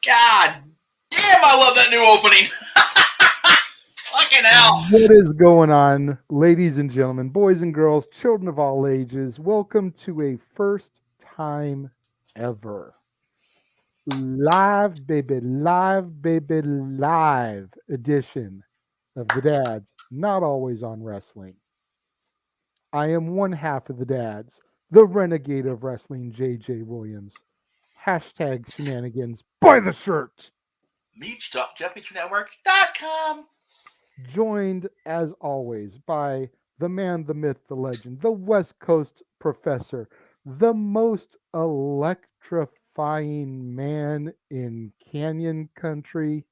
God damn, I love that new opening. Fucking hell. What is going on, ladies and gentlemen, boys and girls, children of all ages? Welcome to a first time ever live edition of the Dads Not Always on Wrestling. I am one half of the Dads, the Renegade of Wrestling, JJ Williams. Hashtag shenanigans. Buy the shirt. JeffMeachNetwork.com. Joined, as always, by the man, the myth, the legend, the West Coast professor, the most electrifying man in Canyon Country,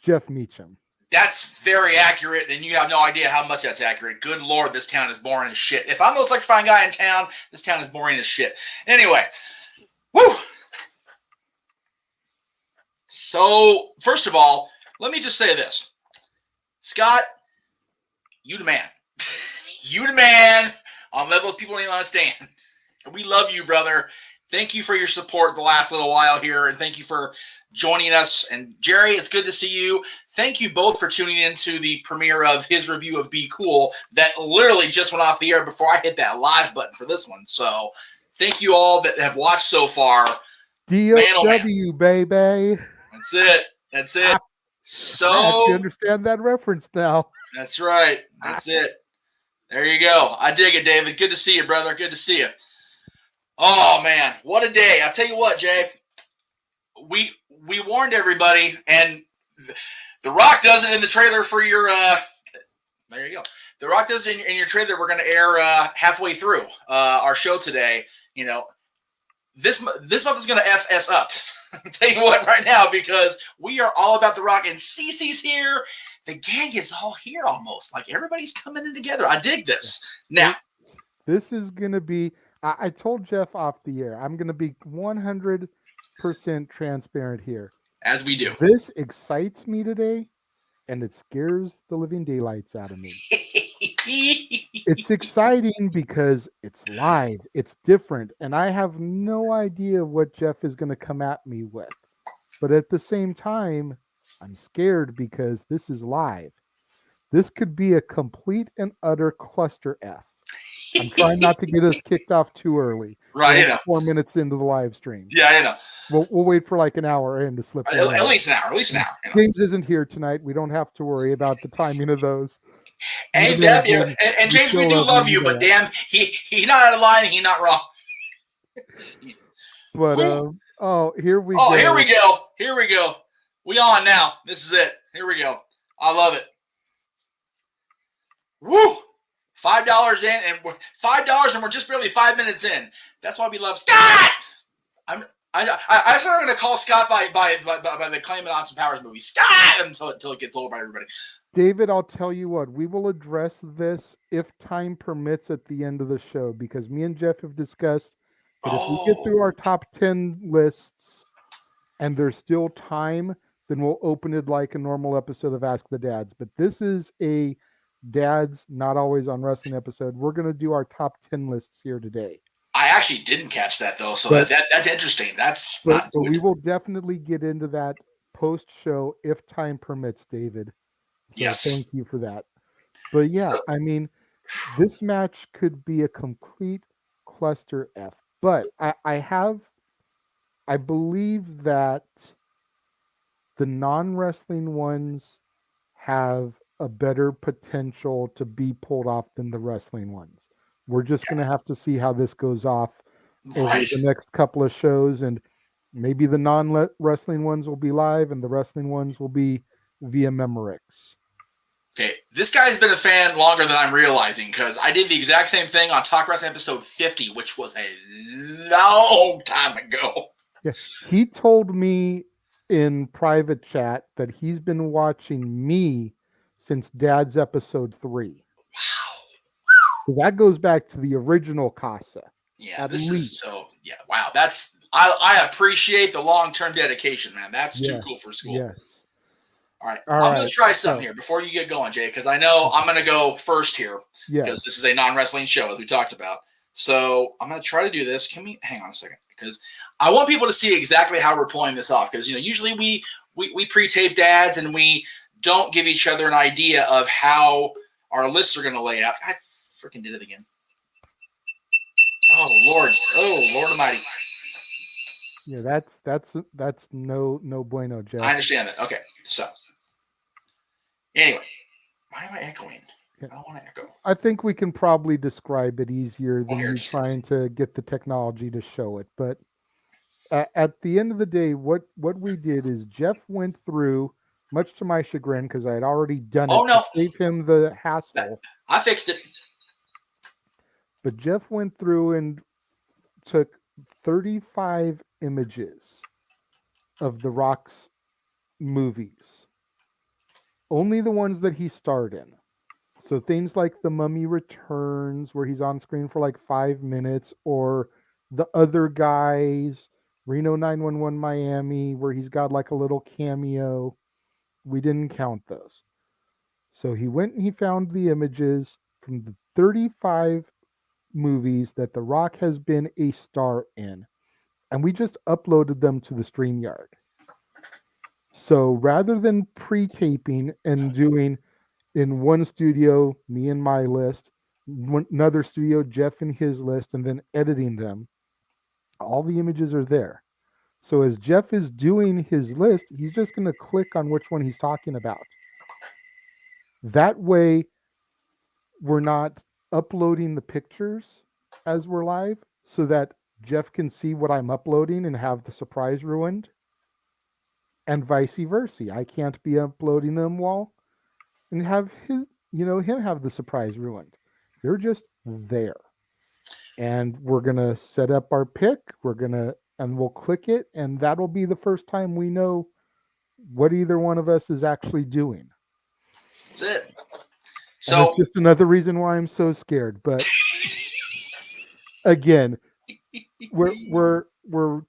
Jeff Meacham. That's very accurate, and you have no idea how much that's accurate. Good Lord, this town is boring as shit. If I'm the most electrifying guy in town, this town is boring as shit. Anyway, woo! So, first of all, let me just say this. Scott, you the man. You the man on levels people don't even understand. We love you, brother. Thank you for your support the last little while here, and thank you for joining us. And Jerry, it's good to see you. Thank you both for tuning into the premiere of his review of Be Cool that literally just went off the air before I hit that live button for this one. So thank you all that have watched so far. DOW, baby. That's it. That's it. So I understand that reference now. That's right. That's it. There you go. I dig it, David. Good to see you, brother. Good to see you. Oh, man. What a day. I'll tell you what, Jay. We warned everybody, and The Rock does it in the trailer for your there you go. The Rock does it in your trailer we're going to air halfway through our show today. You know, this month is going to FS up. I'll tell you what right now, because we are all about The Rock, and Cece's here. The gang is all here almost. Like, everybody's coming in together. I dig this. Now, this is going to be, I told Jeff off the air, I'm going to be 100% transparent here. As we do. This excites me today, and it scares the living daylights out of me. It's exciting because it's live, it's different, and I have no idea what Jeff is going to come at me with. But at the same time, I'm scared because this is live. This could be a complete and utter cluster F. I'm trying not to get us kicked off too early. Right, We're 4 minutes into the live stream. Yeah, I know. We'll wait for like an hour in to slip. At least an hour. You know. James isn't here tonight. We don't have to worry about the timing of those. And James, we do love you, but damn, he not out of line. He not wrong. But here we go. Oh, here we go. Here we go. We on now. This is it. Here we go. I love it. Woo! $5 in, and $5, and we're just barely 5 minutes in. That's why we love Scott. I started going to call Scott by the Claimant Austin Powers movie, Scott, until it gets over by everybody. David, I'll tell you what, we will address this if time permits at the end of the show, because me and Jeff have discussed that if we get through our top 10 lists and there's still time, then we'll open it like a normal episode of Ask the Dads. But this is a Dads Not Always on Wrestling episode. We're going to do our top 10 lists here today. I actually didn't catch that though, so But- that's interesting. That's But, not but good. we will definitely get into that post-show if time permits, David. So Yes. thank you for that. But yeah, So- I mean, this match could be a complete cluster F. But I believe that the non-wrestling ones have a better potential to be pulled off than the wrestling ones. We're just going to have to see how this goes off over Right. the next couple of shows, and maybe the non-wrestling ones will be live and the wrestling ones will be via Memorex. Okay, this guy's been a fan longer than I'm realizing because I did the exact same thing on Talk Wrestling episode 50, which was a long time ago. Yeah, he told me in private chat that he's been watching me since Dad's episode 3. Wow. So that goes back to the original Casa. Yeah, At this least. is so. Yeah, wow. That's I appreciate the long-term dedication, man. That's too cool for school. Yes. All right, All I'm right, gonna try something so- here before you get going, Jay, because I know I'm gonna go first here Yes. because this is a non-wrestling show as we talked about. So I'm gonna try to do this. Can we hang on a second? Because I want people to see exactly how we're pulling this off. Because usually we pre-tape dads and we don't give each other an idea of how our lists are gonna lay out. I freaking did it again. Oh Lord Almighty. Yeah, that's no bueno, Jeff. I understand that. Okay, so anyway, why am I echoing? I don't want to echo. I think we can probably describe it easier than here, you just- trying to get the technology to show it. But at the end of the day, what we did is Jeff went through, much to my chagrin, because I had already done Oh, it no. to save him the hassle. I fixed it. But Jeff went through and took 35 images of The Rock's movies. Only the ones that he starred in. So things like The Mummy Returns, where he's on screen for like 5 minutes, or The Other Guys, Reno 911 Miami, where he's got like a little cameo. We didn't count those. So he went and he found the images from the 35 movies that The Rock has been a star in, and we just uploaded them to the StreamYard. So rather than pre-taping and doing in one studio, me and my list, another studio, Jeff and his list, and then editing them, all the images are there. So as Jeff is doing his list, he's just going to click on which one he's talking about. That way, we're not uploading the pictures as we're live so that Jeff can see what I'm uploading and have the surprise ruined, and vice versa. I can't be uploading them while and have him have the surprise ruined. They're just there. And we're gonna set up our pick. And we'll click it, and that'll be the first time we know what either one of us is actually doing. That's it. And So it's just another reason why I'm so scared. But again, we're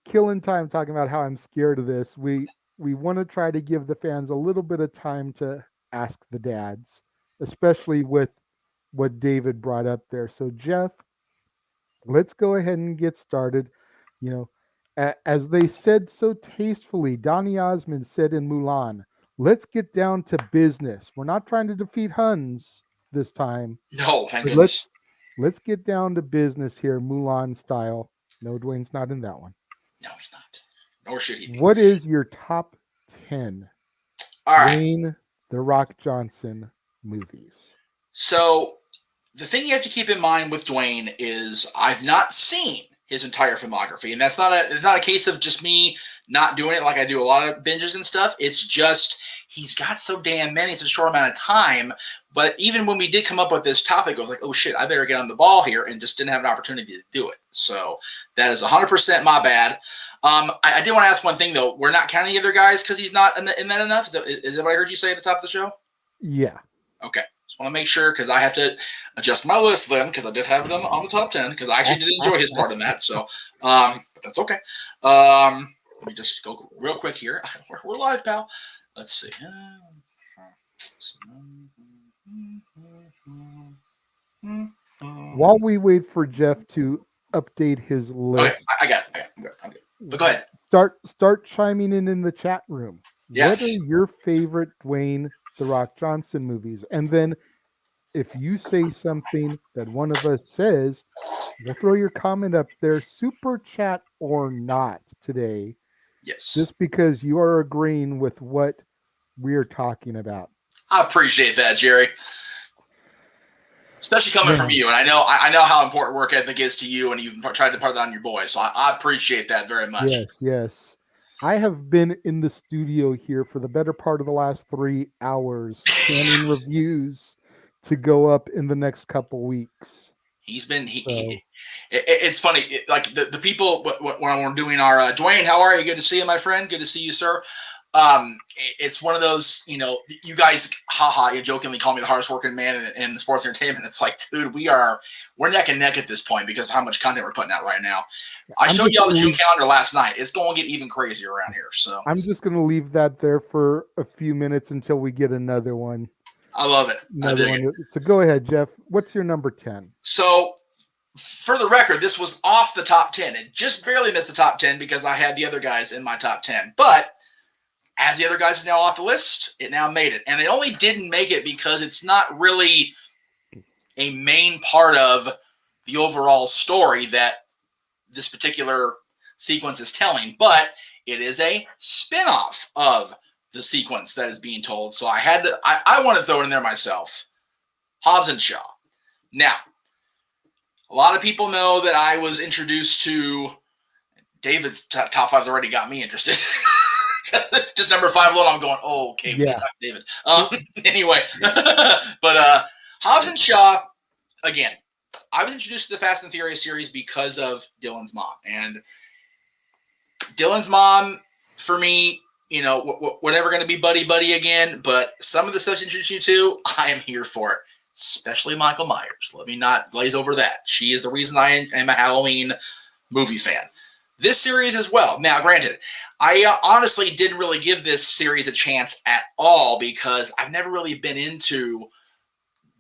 killing time talking about how I'm scared of this. We want to try to give the fans a little bit of time to ask the dads, especially with what David brought up there. So Jeff, let's go ahead and get started. As they said so tastefully, Donny Osmond said in Mulan, let's get down to business. We're not trying to defeat Huns this time. no, thank But goodness. let's get down to business here, Mulan style. No, Dwayne's not in that one. No, he's not. Nor should he be. What is your top 10 All right. Dwayne The Rock Johnson movies? So the thing you have to keep in mind with Dwayne is I've not seen his entire filmography, and it's not a case of just me not doing it like I do a lot of binges and stuff. It's just he's got so damn many. It's a short amount of time. But even when we did come up with this topic, I was like, oh shit, I better get on the ball here, and just didn't have an opportunity to do it. So that is 100% my bad. I did want to ask one thing though. We're not counting the other guys because he's not in that enough. Is that what I heard you say at the top of the show? Yeah. Okay. Just want to make sure because I have to adjust my list then because I did have it on the top 10 because I actually did enjoy his part in that. So, but that's okay. Let me just go real quick here. We're live, pal. Let's see. While we wait for Jeff to update his Okay, list. I got it. I'm good. But go ahead. Start chiming in the chat room. Yes. What are your favorite Dwayne The Rock Johnson movies? And then if you say something that one of us says, we'll throw your comment up there, super chat or not today, Yes. just because you are agreeing with what we're talking about. I appreciate that, Jerry. Especially coming from you, and I know how important work ethic is to you, and you've tried to put that on your boys. So I appreciate that very much. Yes. I have been in the studio here for the better part of the last 3 hours planning reviews to go up in the next couple weeks. He's been it's funny, like the people when we're doing our Dwayne, how are you? Good to see you, my friend. Good to see you, sir. It's one of those, you guys, you jokingly call me the hardest working man in sports entertainment. It's like, dude, we're neck and neck at this point because of how much content we're putting out right now. I showed you all the June calendar last night. It's going to get even crazier around here. So I'm just going to leave that there for a few minutes until we get another one. I love it. Another one. So go ahead, Jeff. What's your number 10? So for the record, this was off the top 10. It just barely missed the top 10 because I had the other guys in my top 10. But as the other guys are now off the list, it now made it. And it only didn't make it because it's not really a main part of the overall story that this particular sequence is telling, but it is a spin-off of the sequence that is being told. So I want to throw it in there myself. Hobbs and Shaw. Now, a lot of people know that I was introduced to David's top five's already got me interested. Just number 5 alone, I'm going, oh, okay, we need to talk to David. Anyway, but Hobbs and Shaw, again, I was introduced to the Fast and Furious series because of Dylan's mom. And Dylan's mom, for me, we're never going to be buddy again, but some of the stuff she introduced you to, I am here for it, especially Michael Myers. Let me not glaze over that. She is the reason I am a Halloween movie fan. This series as well. Now, granted, I honestly didn't really give this series a chance at all because I've never really been into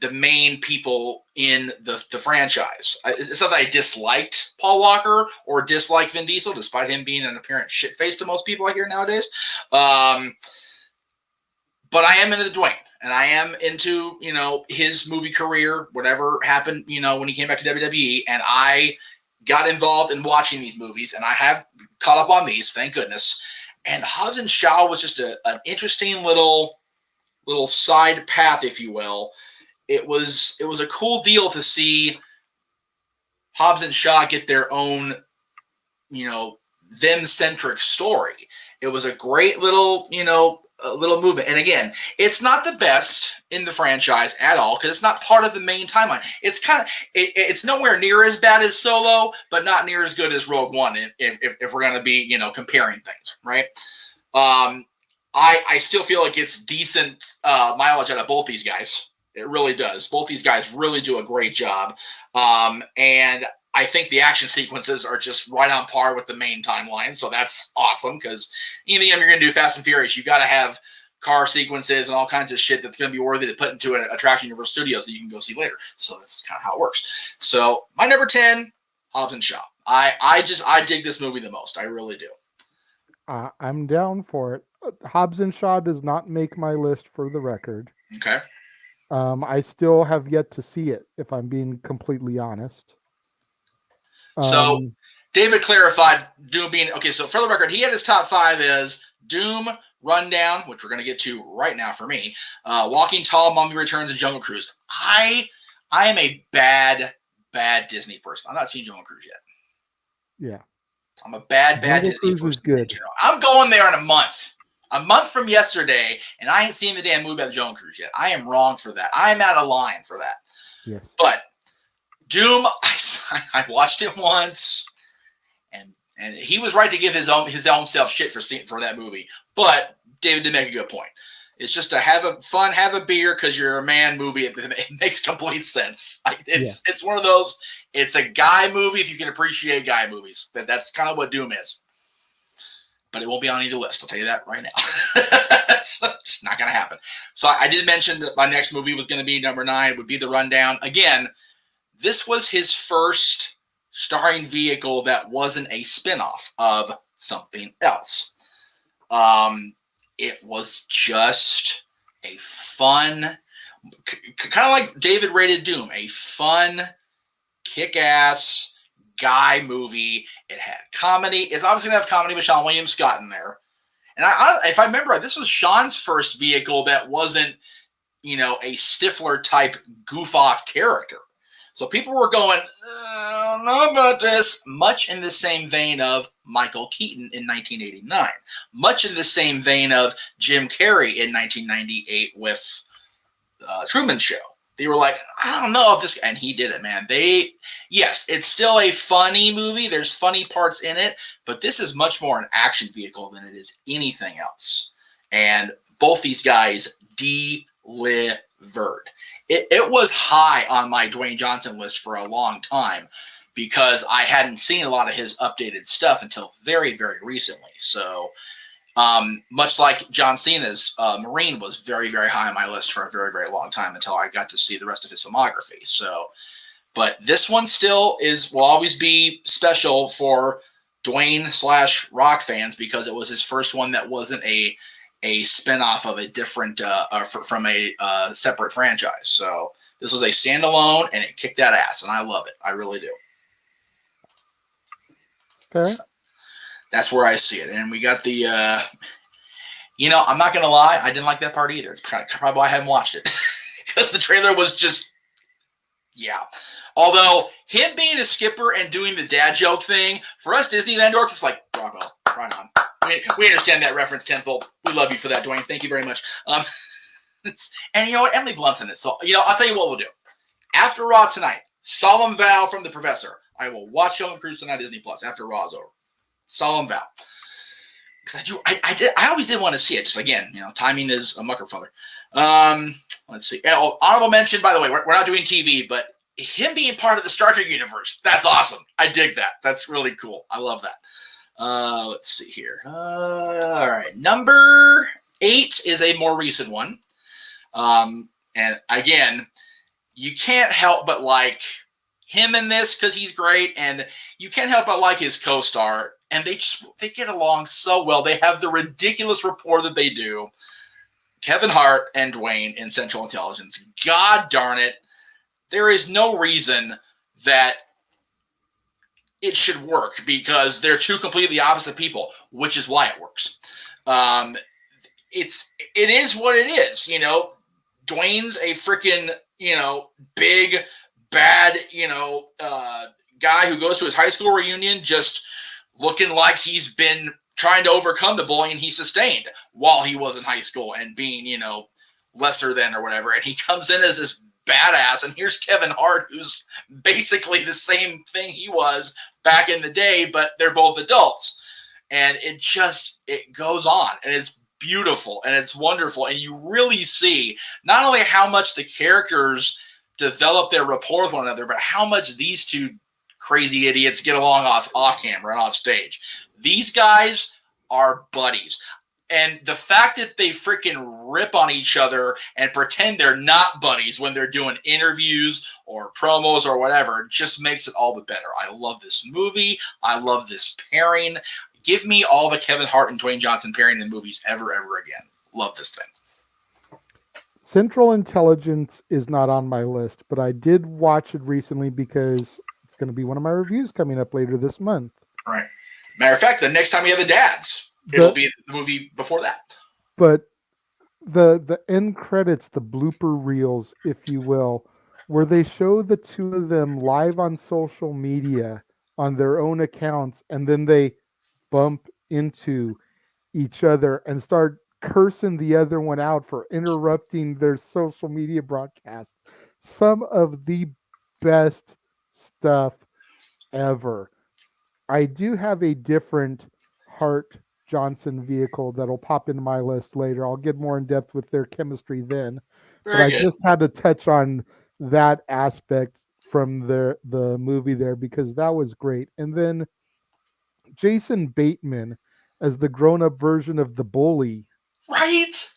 the main people in the franchise. It's not that I disliked Paul Walker or disliked Vin Diesel, despite him being an apparent shit-face to most people I hear nowadays. But I am into the Dwayne, and I am into, his movie career, whatever happened, when he came back to WWE, and I got involved in watching these movies, and I have caught up on these, thank goodness. And Hobbs and Shaw was just an interesting little side path, if you will. It was a cool deal to see Hobbs and Shaw get their own, them-centric story. It was a great little, little movement. And again, it's not the best in the franchise at all because it's not part of the main timeline. It's it's nowhere near as bad as Solo, but not near as good as Rogue One if we're going to be, comparing things, right? I still feel like it's decent mileage out of both these guys. It really does. Both these guys really do a great job. And I think the action sequences are just right on par with the main timeline. So that's awesome because anytime you're going to do Fast and Furious, you got to have car sequences and all kinds of shit that's going to be worthy to put into an attraction Universal Studios that you can go see later. So that's kind of how it works. So my number 10, Hobbs and Shaw. I dig this movie the most. I really do. I'm down for it. Hobbs and Shaw does not make my list for the record. Okay. I still have yet to see it, if I'm being completely honest. So David clarified Doom being okay. So for the record, he had his top 5 as Doom, Rundown, which we're going to get to right now for me, Walking Tall, Mummy Returns, and Jungle Cruise. I am a bad Disney person. I'm not seeing Jungle Cruise yet. Yeah, I'm a bad Jungle Disney Cruise person. is good. I'm going there in a month. A month from yesterday, and I ain't seen the damn movie about the Jungle Cruise yet. I am wrong for that. I am out of line for that. Yes. But Doom, I watched it once, and he was right to give his own self shit for that movie. But David did make a good point. It's just to have a fun, have a beer because you're a man movie. It makes complete sense. It's one of those. It's a guy movie if you can appreciate guy movies. That's kind of what Doom is. But it won't be on either list. I'll tell you that right now. It's not going to happen. So I did mention that my next movie was going to be number 9. It would be The Rundown. Again, this was his first starring vehicle that wasn't a spinoff of something else. It was just a fun, kind of like David rated Doom, a fun, kick-ass guy movie. It had comedy. It's obviously going to have comedy with Sean William Scott in there. And if I remember right, this was Sean's first vehicle that wasn't, a Stifler type goof off character. So people were going, I don't know about this, much in the same vein of Michael Keaton in 1989, much in the same vein of Jim Carrey in 1998 with Truman Show. They were like, I don't know if this, and he did it, man. Yes, it's still a funny movie. There's funny parts in it, but this is much more an action vehicle than it is anything else. And both these guys delivered. It was high on my Dwayne Johnson list for a long time because I hadn't seen a lot of his updated stuff until very, very recently. So much like John Cena's Marine was very, very high on my list for a very, very long time until I got to see the rest of his filmography. So, but this one still will always be special for Dwayne / Rock fans because it was his first one that wasn't a spinoff of a different from a separate franchise. So this was a standalone and it kicked that ass, and I love it. I really do. Okay. So, that's where I see it. And we got the, I'm not going to lie. I didn't like that part either. It's probably why I haven't watched it. Because the trailer was just, yeah. Although, him being a skipper and doing the dad joke thing, for us Disneyland dorks, it's like, bravo, right on. We understand that reference tenfold. We love you for that, Dwayne. Thank you very much. And you know what? Emily Blunt's in it. So, I'll tell you what we'll do. After Raw tonight, solemn vow from the professor, I will watch Jungle Cruise tonight Disney Plus after Raw's over. Solemn vow. Because I always did want to see it. Just again, timing is a mucker father. Let's see. Honorable mention, by the way, we're not doing TV, but him being part of the Star Trek universe, that's awesome. I dig that. That's really cool. I love that. Let's see here. All right. Number 8 is a more recent one. And again, you can't help but like him in this because he's great, and you can't help but like his co-star. And they get along so well. They have the ridiculous rapport that they do. Kevin Hart and Dwayne in Central Intelligence. God darn it. There is no reason that it should work because they're two completely opposite people, which is why it works. It is what it is. Dwayne's a freaking, big, bad, guy who goes to his high school reunion just looking like he's been trying to overcome the bullying he sustained while he was in high school and being, lesser than or whatever. And he comes in as this badass. And here's Kevin Hart, who's basically the same thing he was back in the day, but they're both adults. And it goes on. And it's beautiful and it's wonderful. And you really see not only how much the characters develop their rapport with one another, but how much these two crazy idiots get along off camera and off stage. These guys are buddies. And the fact that they freaking rip on each other and pretend they're not buddies when they're doing interviews or promos or whatever just makes it all the better. I love this movie. I love this pairing. Give me all the Kevin Hart and Dwayne Johnson pairing in movies ever again. Love this thing. Central Intelligence is not on my list, but I did watch it recently because it's going to be one of my reviews coming up later this month. Right. Matter of fact, the next time we have the dads, it'll be the movie before that. But the end credits, the blooper reels, if you will, where they show the two of them live on social media on their own accounts, and then they bump into each other and start cursing the other one out for interrupting their social media broadcast. Some of the best stuff ever. I do have a different Hart Johnson vehicle that'll pop into my list later. I'll get more in depth with their chemistry then. But I just had to touch on that aspect from the movie there because that was great. And then Jason Bateman as the grown-up version of the bully. Right?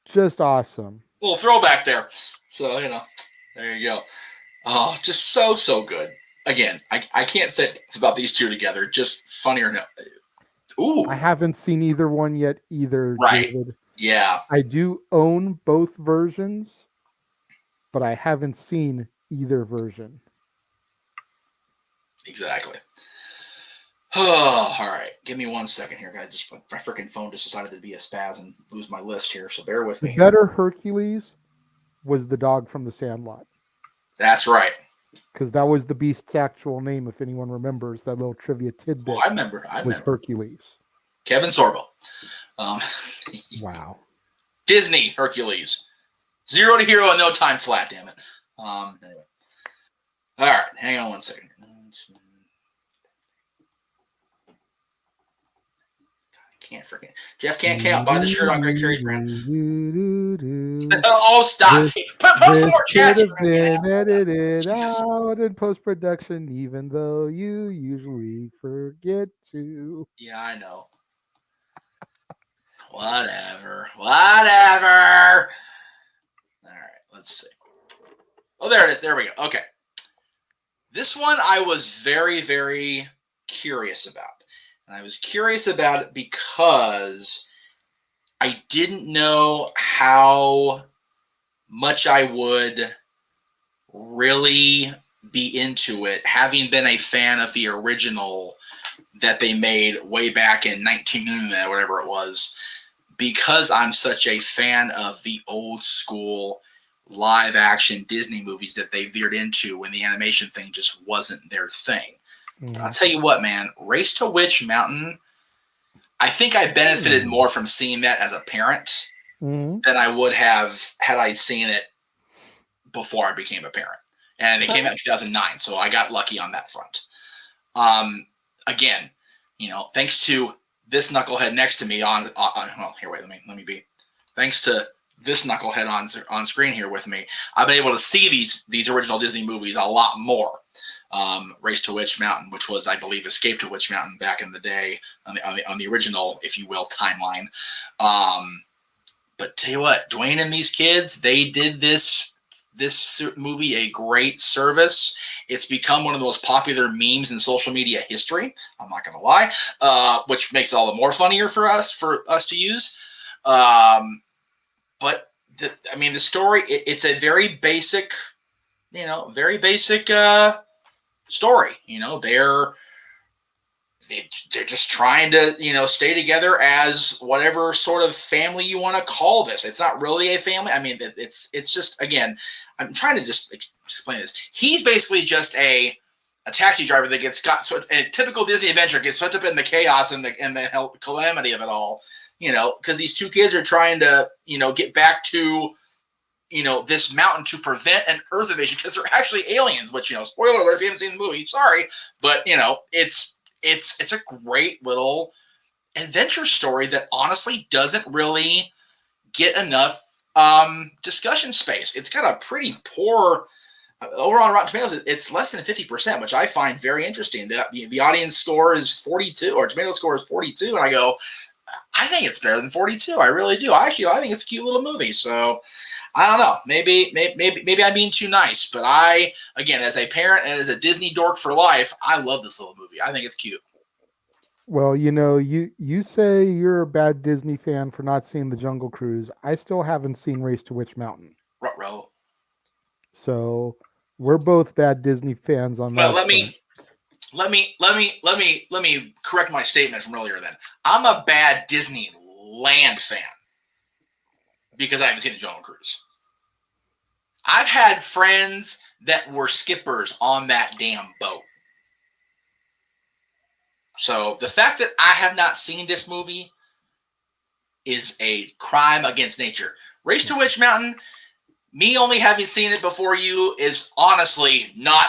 Just awesome. Little throwback there. So, there you go. Oh, just so good. again, I can't say about these two together. Just funny or no. Ooh, I haven't seen either one yet either, right. David. Yeah, I do own both versions, but I haven't seen either version. exactly. Oh, all right. Give me 1 second here, guys. Just my freaking phone just decided to be a spaz and lose my list here, so bear with The me here. better Hercules was the dog from the Sandlot, That's right. because that was the beast's actual name. If anyone remembers that little trivia Oh, tidbit, I remember. was Hercules. Kevin Sorbo. Um, Wow. Disney Hercules. 0 to hero and no time flat. Damn it. Anyway. All right. Hang on 1 second. Can't freaking. Jeff can't count. Buy the shirt on Greg Cherry's brand. Oh, stop. This, Put some more could chats. have been edited Jesus. out in post production, even though you usually forget to. Yeah, I know. Whatever. All right. Let's see. Oh, there it is. There we go. Okay. This one I was very, very curious about. And I was curious about it because I didn't know how much I would really be into it, having been a fan of the original that they made way back in 19 whatever it was, because I'm such a fan of the old school live action Disney movies that they veered into when the animation thing just wasn't their thing. I'll tell you what, man, Race to Witch Mountain, I think I benefited more from seeing that as a parent than I would have had I seen it before I became a parent. And it came out in 2009, so I got lucky on that front. Again, thanks to this knucklehead next to me let me be. Thanks to this knucklehead on screen here with me, I've been able to see these original Disney movies a lot more. Race to Witch Mountain, which was, I believe, Escape to Witch Mountain back in the day on the original, if you will, timeline. But tell you what, Dwayne and these kids, they did this movie a great service. It's become one of the most popular memes in social media history. I'm not going to lie, which makes it all the more funnier for us to use. But the story, it's a very basic, story. They're just trying to, stay together as whatever sort of family you want to call this. It's not really a family. I mean, it's just, again, I'm trying to just explain this. He's basically just a taxi driver that gets got sort of a typical Disney adventure, gets swept up in the chaos and the calamity of it all. Because these two kids are trying to, get back to, this mountain to prevent an Earth invasion because they're actually aliens. Which, spoiler alert if you haven't seen the movie, sorry, but it's a great little adventure story that honestly doesn't really get enough discussion space. It's got a pretty poor over on Rotten Tomatoes. It's less than 50%, which I find very interesting. The audience score is 42, or tomato score is 42, and I go, I think it's better than 42. I really do. I think it's a cute little movie. So I don't know. Maybe I'm being too nice, but again, as a parent and as a Disney dork for life, I love this little movie. I think it's cute. Well, you say you're a bad Disney fan for not seeing The Jungle Cruise. I still haven't seen Race to Witch Mountain. Ruh-roh. So we're both bad Disney fans on that. Well, let me correct my statement from earlier then. I'm a bad Disneyland fan because I haven't seen The Jungle Cruise. I've had friends that were skippers on that damn boat. So the fact that I have not seen this movie is a crime against nature. Race to Witch Mountain, me only having seen it before you is honestly not,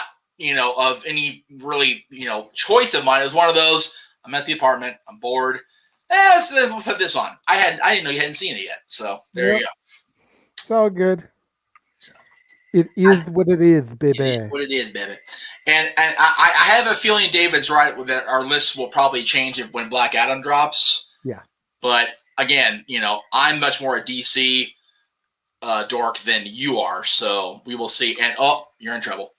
of any really, choice of mine. It was one of those, I'm at the apartment, I'm bored. Let's put this on. I didn't know you hadn't seen it yet. So there you go. It's all good. It is what it is, baby. It is what it is, baby. And I have a feeling David's right that our list will probably change when Black Adam drops. Yeah. But again, I'm much more a DC dork than you are, so we will see. And you're in trouble.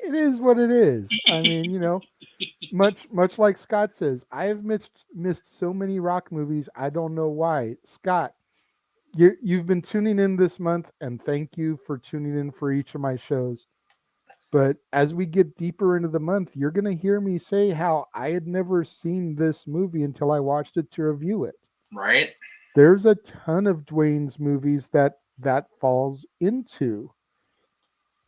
it is what it is. I mean, much like Scott says, I've missed so many rock movies. I don't know why. Scott, you've been tuning in this month, and thank you for tuning in for each of my shows. But as we get deeper into the month, you're going to hear me say how I had never seen this movie until I watched it to review it. Right? There's a ton of Dwayne's movies that falls into,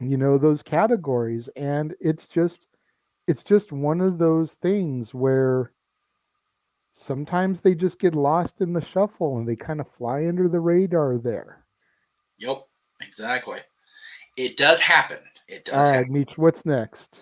those categories, and it's just one of those things where sometimes they just get lost in the shuffle and they kind of fly under the radar there. Yep, exactly. It does happen. It All does right, happen. Meech, what's next?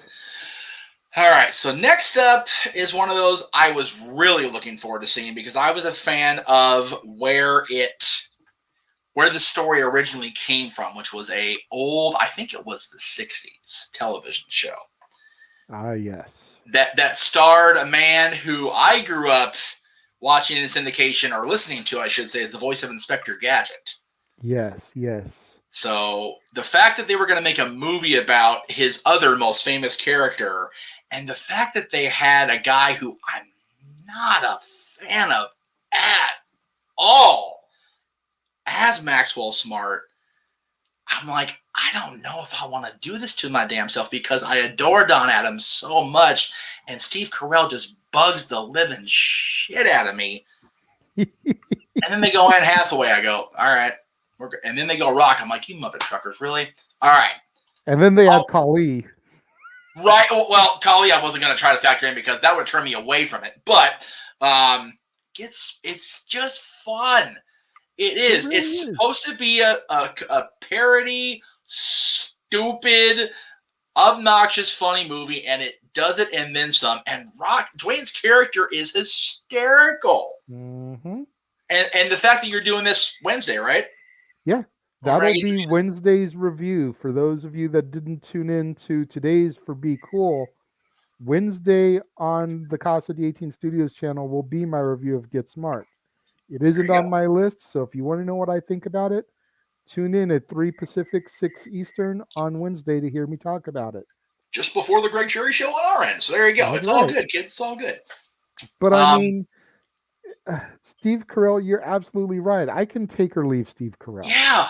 All right, so next up is one of those I was really looking forward to seeing because I was a fan of where the story originally came from, which was a old, I think it was the 60s television show. Ah, yes. That starred a man who I grew up watching in syndication, or listening to, I should say, is the voice of Inspector Gadget. Yes, yes. So the fact that they were going to make a movie about his other most famous character, and the fact that they had a guy who I'm not a fan of at all as Maxwell Smart, I'm like, I don't know if I want to do this to my damn self because I adore Don Adams so much, and Steve Carell just bugs the living shit out of me. And then they go Anne Hathaway. I go, all right. And then they go Rock. I'm like, you mother truckers, really? All right. And then they add Kali. Right. Well, Kali, I wasn't going to try to factor in because that would turn me away from it. But it's just fun. It is. Really It's is. supposed to be a parody, stupid, obnoxious, funny movie, and it does it and then some. And Dwayne's character is hysterical. Mm-hmm. And the fact that you're doing this Wednesday, right? Yeah, that'll be Wednesday's review. For those of you that didn't tune in to today's for Be Cool, Wednesday on the Casa de 18 Studios channel will be my review of Get Smart. It isn't on my list, so if you want to know what I think about it, tune in at 3 Pacific, 6 Eastern on Wednesday to hear me talk about it. Just before the Greg Cherry Show on our end. So there you go. That's it's all good, kids. It's all good. But I mean, Steve Carell, you're absolutely right. I can take or leave Steve Carell. Yeah,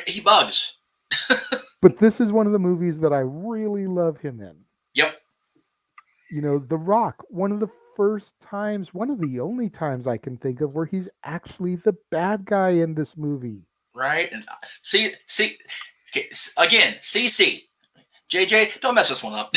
he bugs. But this is one of the movies that I really love him in. Yep. The Rock, one of the first times, one of the only times I can think of where he's actually the bad guy in this movie. Right? And see, okay, again, CC. JJ, don't mess this one up.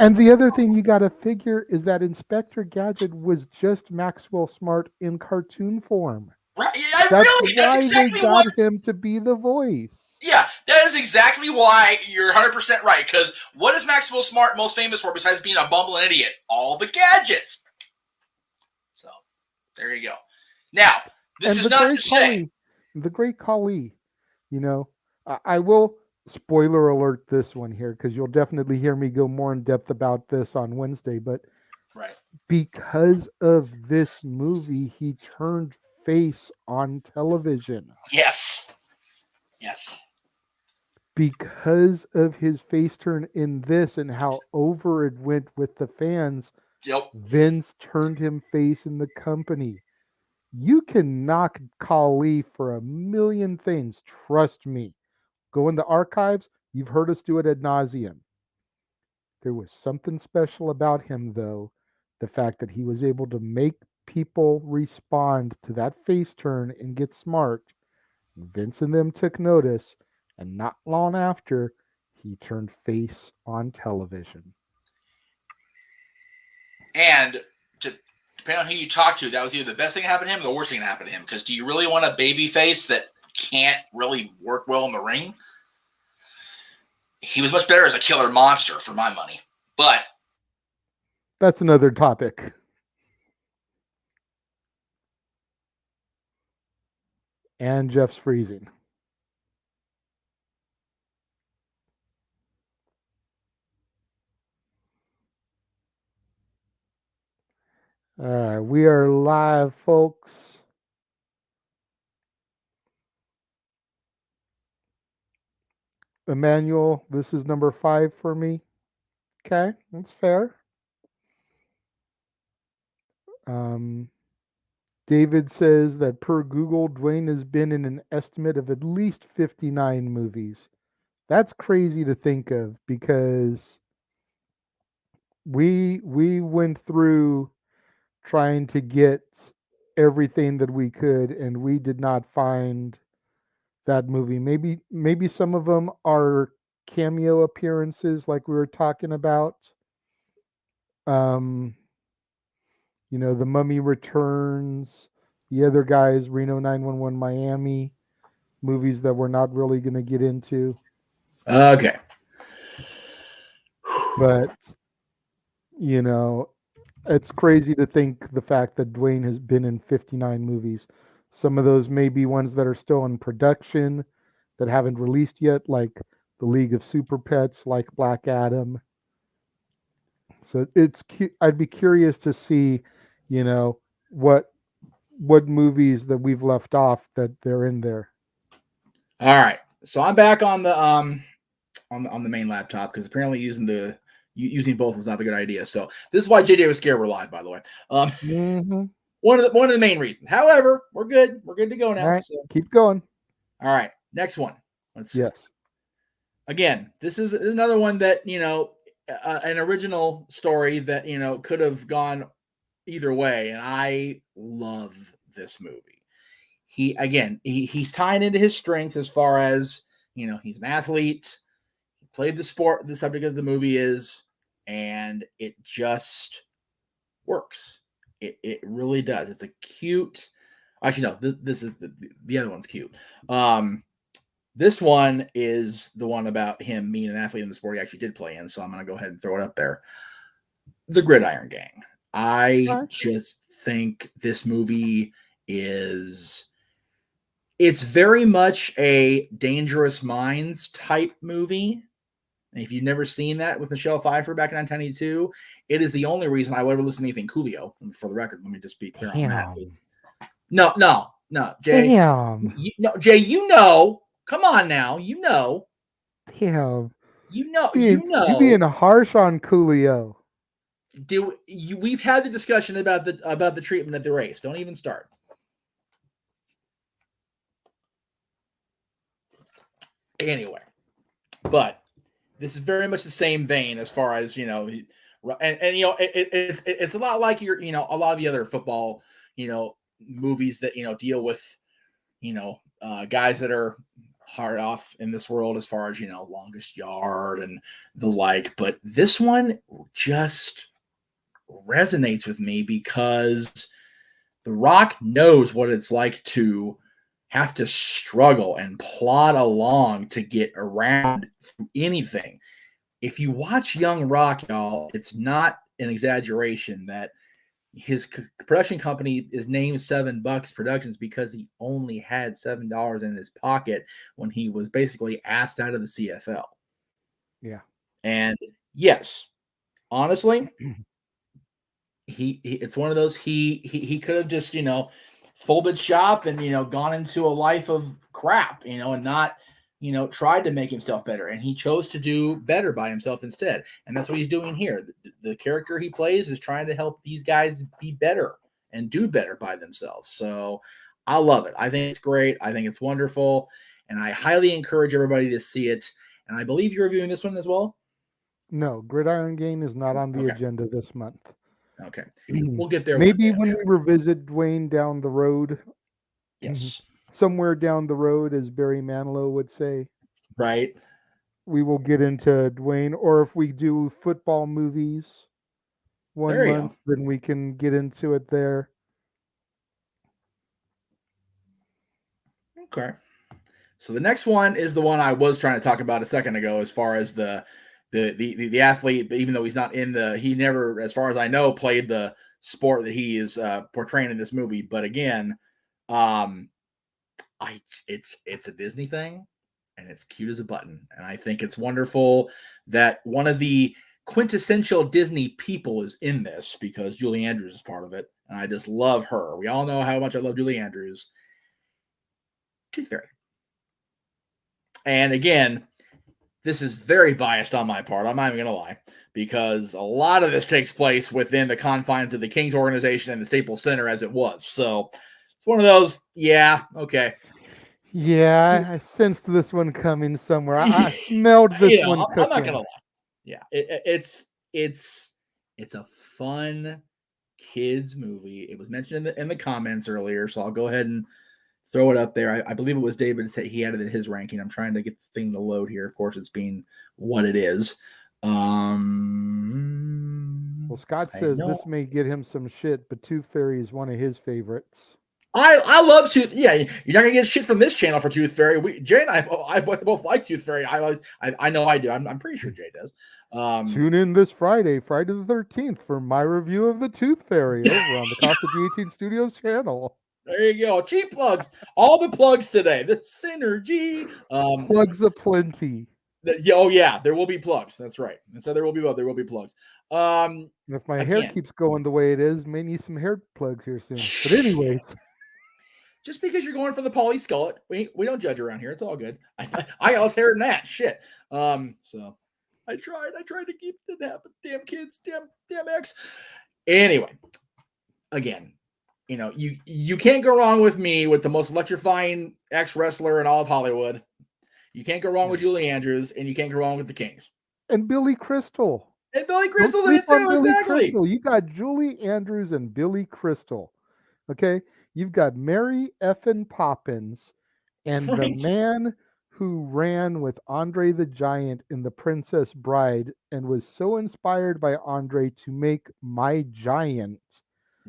and the other thing you got to figure is that Inspector Gadget was just Maxwell Smart in cartoon form. Right? That's why they got him to be the voice. Yeah, that is exactly why you're 100% right. Because what is Maxwell Smart most famous for besides being a bumbling idiot? All the gadgets. So, there you go. Now, this is not to say... The great Kali, I will spoiler alert this one here because you'll definitely hear me go more in depth about this on Wednesday. But because of this movie, he turned face on television. Yes. Because of his face turn in this and how over it went with the fans, Vince turned him face in the company. You can knock Kali for a million things. Trust me. Go in the archives. You've heard us do it ad nauseum. There was something special about him, though. The fact that he was able to make people respond to that face turn and Get Smart. Vince and them took notice, and not long after, he turned face on television. And depending on who you talk to, that was either the best thing that happened to him or the worst thing that happened to him. Because do you really want a baby face that can't really work well in the ring? He was much better as a killer monster for my money. But that's another topic. And Jeff's freezing. All right, we are live, folks. Emmanuel, this is number 5 for me. Okay, that's fair. Um, David says that per Google, Dwayne has been in an estimate of at least 59 movies. That's crazy to think of because we went through trying to get everything that we could, and we did not find that movie. Maybe some of them are cameo appearances, like we were talking about. Um, The Mummy Returns, the other guys, Reno 911 Miami, movies that we're not really going to get into. Okay. But, you know, it's crazy to think the fact that Dwayne has been in 59 movies. Some of those may be ones that are still in production that haven't released yet, like The League of Super Pets, like Black Adam. So I'd be curious to see, you know, what movies that we've left off that they're in there. All right. So I'm back on the on the main laptop because apparently using both was not a good idea. So this is why JJ was scared we're live, by the way. Mm-hmm. One of the main reasons. However, we're good. We're good to go now. All right, So keep going. all right, next one. Let's see. Yes. Again, this is another one that an original story that could have gone either way, and I love this movie. He's tying into his strengths as far as he's an athlete. He played the sport the subject of the movie is, and it just works. It really does. It's a cute. Actually, no, this is the other one's cute. This one is the one about him being an athlete in the sport he actually did play in. So I'm going to go ahead and throw it up there. The Gridiron Gang. I just think this movie it's very much a Dangerous Minds type movie. And if you've never seen that with Michelle Pfeiffer back in 1992, it is the only reason I will ever listen to anything Coolio. For the record, let me just be clear on that. No, Jay. Damn. Jay, come on now, Damn. You being harsh on Coolio. We've had the discussion about the treatment at the race. Don't even start. Anyway, but this is very much the same vein as far as it's a lot like a lot of the other football movies that deal with guys that are hard off in this world as far as Longest Yard and the like. But this one just resonates with me because The Rock knows what it's like to have to struggle and plod along to get around anything. If you watch Young Rock, y'all, it's not an exaggeration that his production company is named $7 Productions because he only had $7 in his pocket when he was basically asked out of the CFL. Yeah. And yes, honestly, it's one of those he could have just folded shop and gone into a life of crap and not tried to make himself better, and he chose to do better by himself instead. And that's what he's doing here. The character he plays is trying to help these guys be better and do better by themselves. So I love it. I think it's great. I think it's wonderful, and I highly encourage everybody to see it. And I believe you're reviewing this one as well. No, Gridiron Gang is not on the agenda this month. Okay, we'll get there. Maybe when we revisit Dwayne down the road. Yes. Somewhere down the road, as Barry Manilow would say. Right. We will get into Dwayne, or if we do football movies one month, then we can get into it there. Okay. So the next one is the one I was trying to talk about a second ago, as far as the athlete, but even though he's not he never, as far as I know, played the sport that he is portraying in this movie. But again, it's a Disney thing, and it's cute as a button. And I think it's wonderful that one of the quintessential Disney people is in this, because Julie Andrews is part of it. And I just love her. We all know how much I love Julie Andrews. Tooth Fairy. And again, this is very biased on my part. I'm not even going to lie, because a lot of this takes place within the confines of the Kings organization and the Staples Center as it was. So it's one of those, yeah, okay. Yeah, I sensed this one coming somewhere. I smelled this one I'm not going to cooking. lie. Yeah, it's a fun kids movie. It was mentioned in the comments earlier, so I'll go ahead and throw it up there. I believe it was David said he added his ranking. I'm trying to get the thing to load here. Of course, it's being what it is. Well, Scott I says know. this may get him some shit, but Tooth Fairy is one of his favorites. I love Tooth. Yeah, you're not gonna get shit from this channel for Tooth Fairy. Jay and I both like Tooth Fairy. I know I do. I'm pretty sure Jay does. Tune in this Friday, Friday the 13th, for my review of the Tooth Fairy over on the Costa G18 Studios channel. There you go. Cheap plugs. All the plugs today. The synergy. Plugs aplenty. Oh yeah, there will be plugs. That's right. And so there will be plugs. And if my hair Again, keeps going the way it is, may need some hair plugs here soon. But anyways, just because you're going for the Polly Skullet, we don't judge around here. It's all good. I got less hair than that. Shit. So I tried to keep it happen. Damn kids. Damn X. Anyway, again, you can't go wrong with me with the most electrifying ex wrestler in all of Hollywood. You can't go wrong with Julie Andrews, and you can't go wrong with the Kings. And Billy Crystal. And Billy Crystal's in it too, exactly. Crystal. You got Julie Andrews and Billy Crystal. Okay? You've got Mary effin Poppins and Right. the man who ran with Andre the Giant in The Princess Bride and was so inspired by Andre to make My Giant,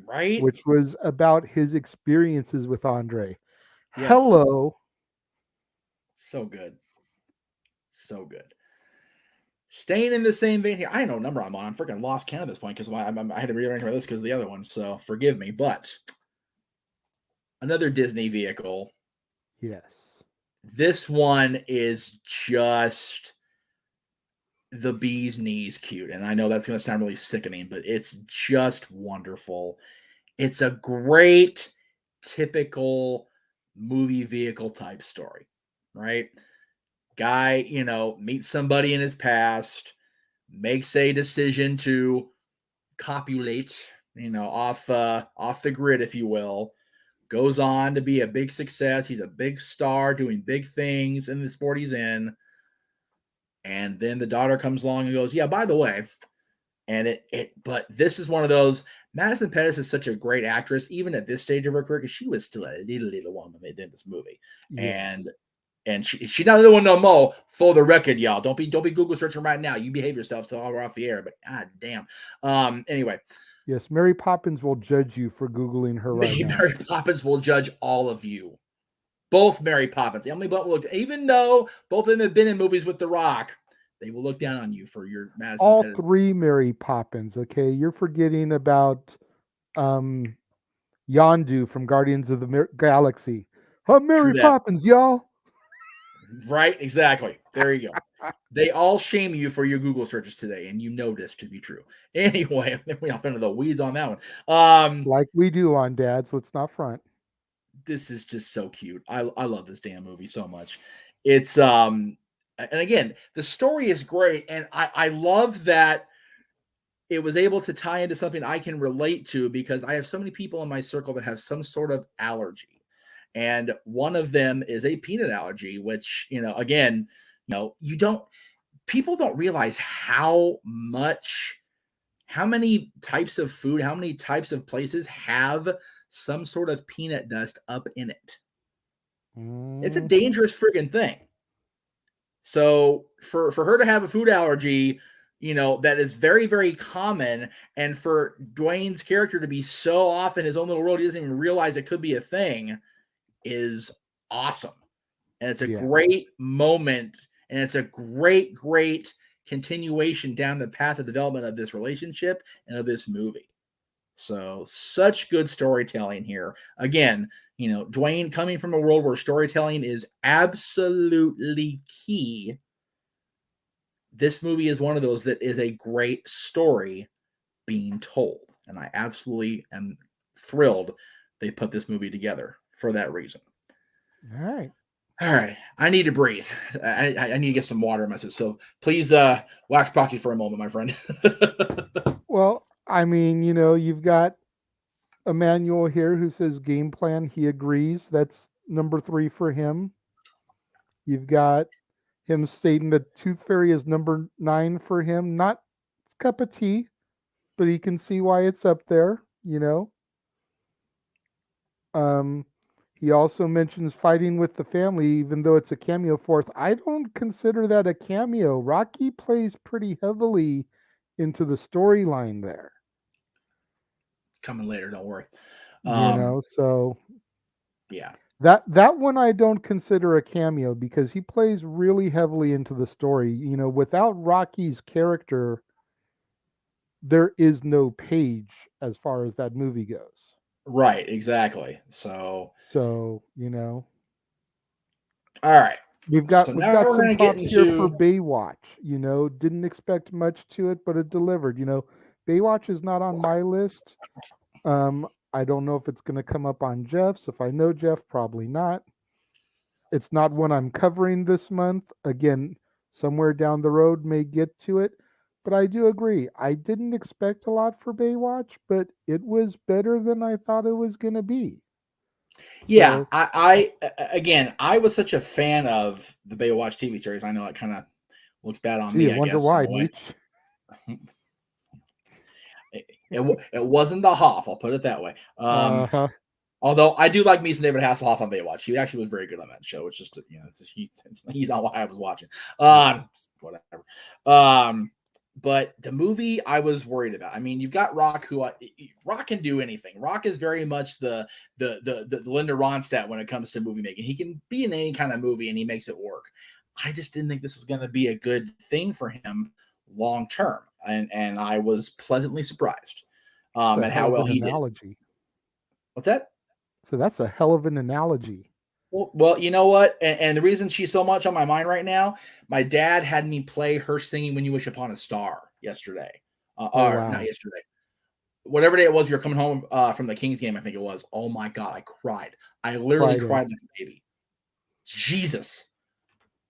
Right? which was about his experiences with Andre. Yes. Hello. So good. So good. Staying in the same vein here. I don't know what number I'm on. I'm freaking lost count at this point because I had to rearrange my list because of the other one. So forgive me. But another Disney vehicle. Yes. This one is just the bee's knees cute. And I know that's going to sound really sickening, but it's just wonderful. It's a great, typical movie vehicle type story, right? Guy, meets somebody in his past, makes a decision to copulate, off the grid, if you will, goes on to be a big success. He's a big star doing big things in the sport he's in. And then the daughter comes along and goes, yeah, by the way, and but this is one of those. Madison Pettis is such a great actress, even at this stage of her career, because she was still a little one when they did this movie. Yes. And she not the one no more. For the record, y'all, don't be Google searching right now. You behave yourself till we're off the air. But god damn. Anyway. Yes, Mary Poppins will judge you for Googling her right now. Mary Poppins will judge all of you. Both Mary Poppins. Emily Blunt will look, even though both of them have been in movies with The Rock, they will look down on you for your Madison all Pettis. Three Mary Poppins, okay? You're forgetting about Yondu from Guardians of the Galaxy. I'm Mary Poppins, y'all. Right? Exactly. There you go. They all shame you for your Google searches today, and you know this to be true. Anyway, we off into the weeds on that one. Like we do on Dads. Let's not front. This is just so cute. I love this damn movie so much. It's and again, the story is great, and I love that it was able to tie into something I can relate to, because I have so many people in my circle that have some sort of allergy. And one of them is a peanut allergy, which, again, people don't realize how many types of food, how many types of places have some sort of peanut dust up in it. It's a dangerous friggin' thing. So for her to have a food allergy, that is very, very common. And for Dwayne's character to be so off in his own little world, he doesn't even realize it could be a thing, is awesome. And it's a great moment. And it's a great, great continuation down the path of development of this relationship and of this movie. So such good storytelling here. Again, Dwayne coming from a world where storytelling is absolutely key. This movie is one of those that is a great story being told. And I absolutely am thrilled they put this movie together for that reason. All right. All right, I need to breathe. I need to get some water in my system. So please, wax proxy for a moment, my friend. Well, I mean, you've got Emmanuel here who says game plan. He agrees. That's number 3 for him. You've got him stating that Tooth Fairy is number 9 for him. Not cup of tea, but he can see why it's up there. Um, he also mentions fighting with the family, even though it's a cameo fourth. I don't consider that a cameo. Rocky plays pretty heavily into the storyline there. It's coming later, don't worry. So Yeah. that one I don't consider a cameo because he plays really heavily into the story. Without Rocky's character, there is no Page as far as that movie goes. Right, exactly. So, all right. we've So got now we're some going to get props here for into Baywatch. Didn't expect much to it, but it delivered. Baywatch is not on my list. I don't know if it's going to come up on Jeff's. If I know Jeff, probably not. It's not one I'm covering this month. Again, somewhere down the road may get to it. But I do agree. I didn't expect a lot for Baywatch, but it was better than I thought it was going to be. Yeah, So, I was such a fan of the Baywatch TV series. I know it kind of looks bad on gee, me, I I wonder guess, in why, a way. Meech. It wasn't the Hoff, I'll put it that way. Uh-huh. Although I do like me some David Hasselhoff on Baywatch. He actually was very good on that show. It's just, he's not why I was watching. Whatever. But the movie I was worried about. I mean, you've got Rock, who Rock can do anything. Rock is very much the Linda Ronstadt when it comes to movie making. He can be in any kind of movie and he makes it work. I just didn't think this was going to be a good thing for him long term, and I was pleasantly surprised at how well he did. What's that? So that's a hell of an analogy. Well, you know what? And the reason she's so much on my mind right now, my dad had me play her singing When You Wish Upon a Star yesterday. Or not yesterday. Whatever day it was, we were coming home from the Kings game, I think it was. Oh, my God, I cried. I literally cried like a baby. Jesus.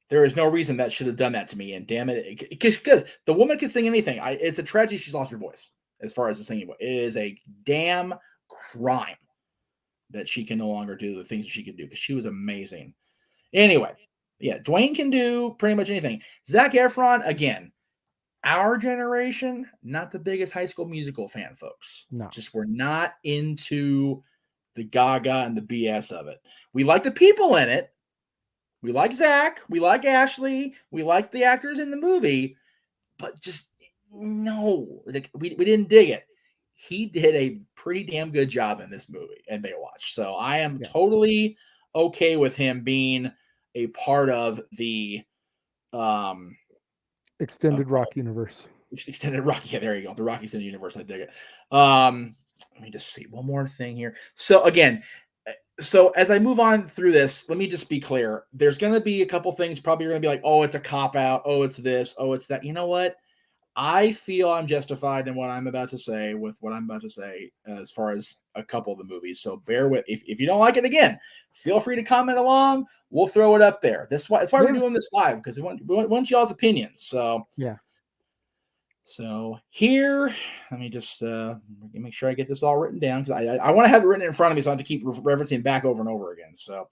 There is no reason that should have done that to me. And damn it, because the woman can sing anything. It's a tragedy she's lost her voice as far as the singing. It is a damn crime that she can no longer do the things that she could do because she was amazing. Anyway, yeah, Dwayne can do pretty much anything. Zac Efron, again, our generation, not the biggest High School Musical fan, folks. No. Just we're not into the gaga and the BS of it. We like the people in it. We like Zach. We like Ashley. We like the actors in the movie. But just, no. We didn't dig it. He did a pretty damn good job in this movie and Baywatch. So I am totally okay with him being a part of the Extended Rock universe. Extended Rock. Yeah, there you go. The Rock Extended Universe. I dig it. Let me just see one more thing here. So again, as I move on through this, let me just be clear. There's going to be a couple things probably you're going to be like, oh, it's a cop out. Oh, it's this. Oh, it's that. You know what? I feel I'm justified in what I'm about to say with what I'm about to say as far as a couple of the movies. So bear with. If you don't like it, again, feel free to comment along. We'll throw it up there. That's why we're doing this live, because we want y'all's opinions. So yeah. So here, let me just make sure I get this all written down, because I want to have it written in front of me, so I have to keep referencing back over and over again. So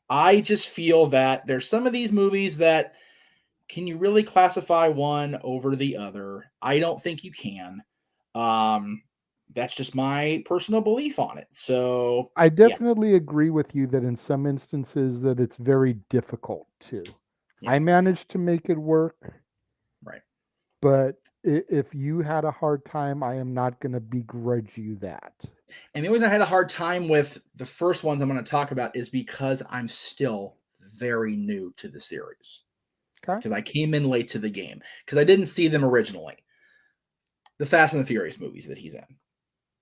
I just feel that there's some of these movies that, can you really classify one over the other? I don't think you can. That's just my personal belief on it. So I definitely agree with you that in some instances that it's very difficult to. I managed to make it work. Right. But if you had a hard time, I am not going to begrudge you that. And the reason I had a hard time with the first ones I'm going to talk about is because I'm still very new to the series. Because I came in late to the game. Because I didn't see them originally. The Fast and the Furious movies that he's in.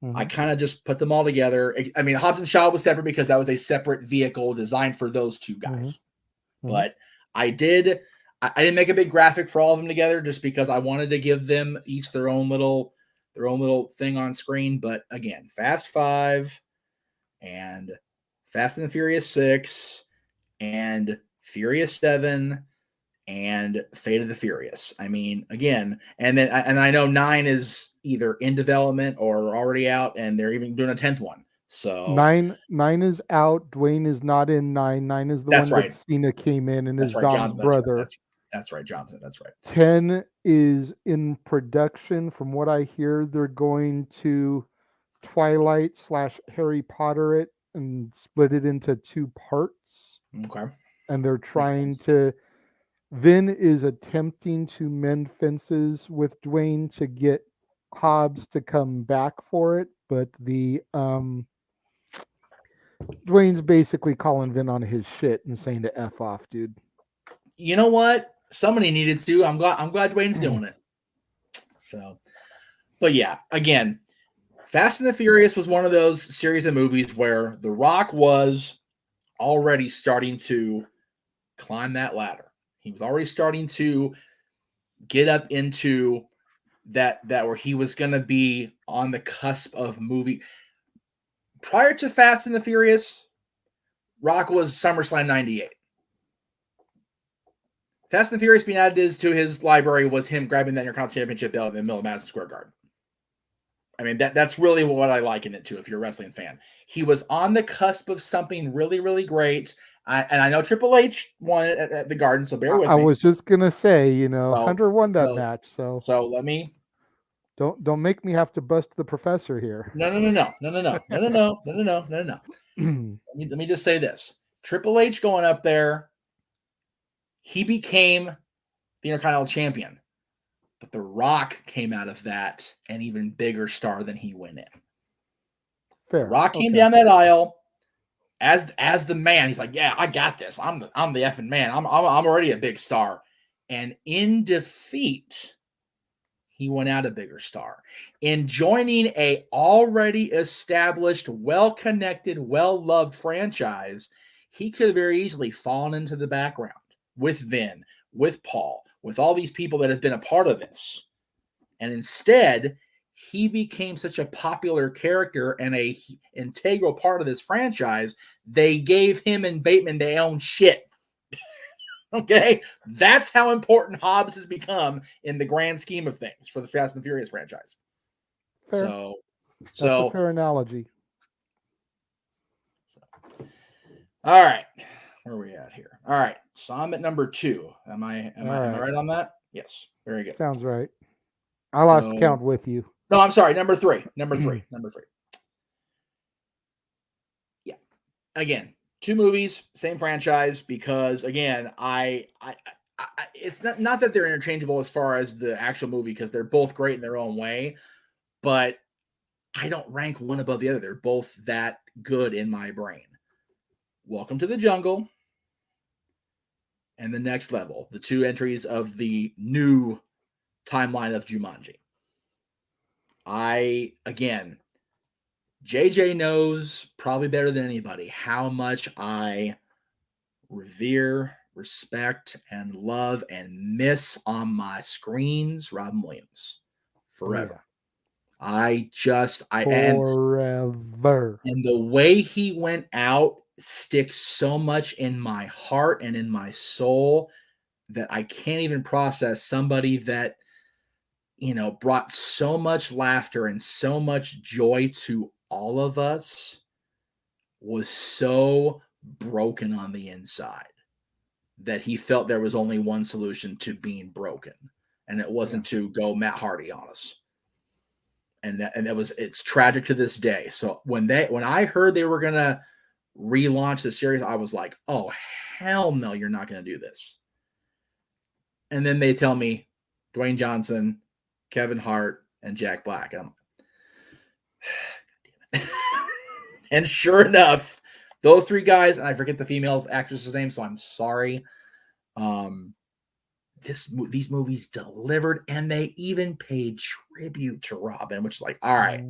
Mm-hmm. I kind of just put them all together. I mean, Hobbs and Shaw was separate because that was a separate vehicle designed for those two guys. Mm-hmm. But I didn't make a big graphic for all of them together just because I wanted to give them each their own little thing on screen. But again, Fast 5 and Fast and the Furious 6, and Furious 7, and Fate of the Furious. I mean, again, and I know 9 is either in development or already out, and they're even doing a 10th one. So 9 is out. Dwayne is not in 9. 9 is the that's one right. that Cena came in and That's is right, Dom's Jonathan. brother. That's right, Jonathan. That's right. 10 is in production. From what I hear, they're going to Twilight / Harry Potter it and split it into 2 parts. Okay. And they're trying to. Vin is attempting to mend fences with Dwayne to get Hobbs to come back for it, but the Dwayne's basically calling Vin on his shit and saying to F off, dude. You know what? Somebody needed to. I'm glad Dwayne's doing it. So, but yeah, again, Fast and the Furious was one of those series of movies where The Rock was already starting to climb that ladder. He was already starting to get up into that where he was going to be on the cusp of movie. Prior to Fast and the Furious, Rock was SummerSlam 98. Fast and the Furious being added to his library was him grabbing that Intercontinental Championship belt in the middle of Madison Square Garden. I mean, that's really what I liken it to if you're a wrestling fan. He was on the cusp of something really, really great. And I know Triple H won it at the Garden, so bear with me. I was just going to say, Hunter won that match, so let me... Don't make me have to bust the professor here. No. Let me just say this. Triple H going up there, he became the Intercontinental Champion. But The Rock came out of that an even bigger star than he went in. Fair. The Rock came down that aisle as the man. He's like, yeah, I got this. I'm the effing man. I'm already a big star. And in defeat, he went out a bigger star. In joining a already established, well-connected, well-loved franchise, he could have very easily fallen into the background with Vin, with Paul, with all these people that have been a part of this. And instead, he became such a popular character and a integral part of this franchise, they gave him and Bateman their own shit. Okay? That's how important Hobbs has become in the grand scheme of things for the Fast and Furious franchise. Fair. That's a fair analogy. All right. Where are we at here? All right. So I'm at number 2. Am I right on that? Yes. Very good. Sounds right. I lost count with you. No, I'm sorry. Number 3. Number 3. Yeah. Again, 2 movies, same franchise, because again, it's not that they're interchangeable as far as the actual movie, because they're both great in their own way, but I don't rank one above the other. They're both that good in my brain. Welcome to the Jungle and The Next Level, the 2 entries of the new timeline of Jumanji. JJ knows probably better than anybody how much I revere, respect, and love and miss on my screens Robin Williams forever. Yeah. Forever. And the way he went out sticks so much in my heart and in my soul that I can't even process. Somebody that, brought so much laughter and so much joy to all of us was so broken on the inside that he felt there was only one solution to being broken, and it wasn't to go Matt Hardy on us. And it's tragic to this day. So when I heard they were gonna relaunch the series, I was like, oh hell no, you're not gonna do this. And then they tell me Dwayne Johnson, Kevin Hart, and Jack Black. And sure enough, those 3 guys, and I forget the female's actress's name, so I'm sorry. These movies delivered, and they even paid tribute to Robin, which is like, all right,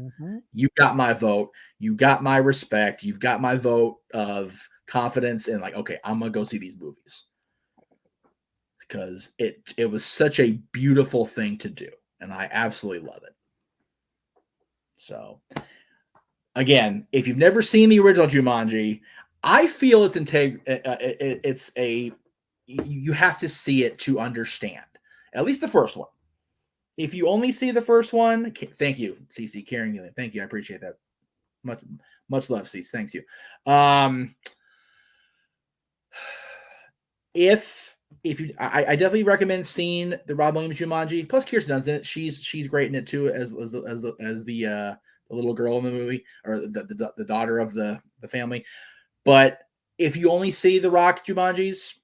you got my vote, you got my respect, you've got my vote of confidence, and like, okay, I'm gonna go see these movies because it was such a beautiful thing to do, and I absolutely love it. So, again, if you've never seen the original Jumanji, I feel it's it's a you have to see it to understand. At least the first one. If you only see the first one, thank you, CC Karen. Thank you, I appreciate that. Much love, CC. Thanks you. If you, I definitely recommend seeing the Rob Williams Jumanji. Plus, Kirsten Dunst in it. She's great in it too, as the little girl in the movie, or the daughter of the family. But if you only see the Rock Jumanjis,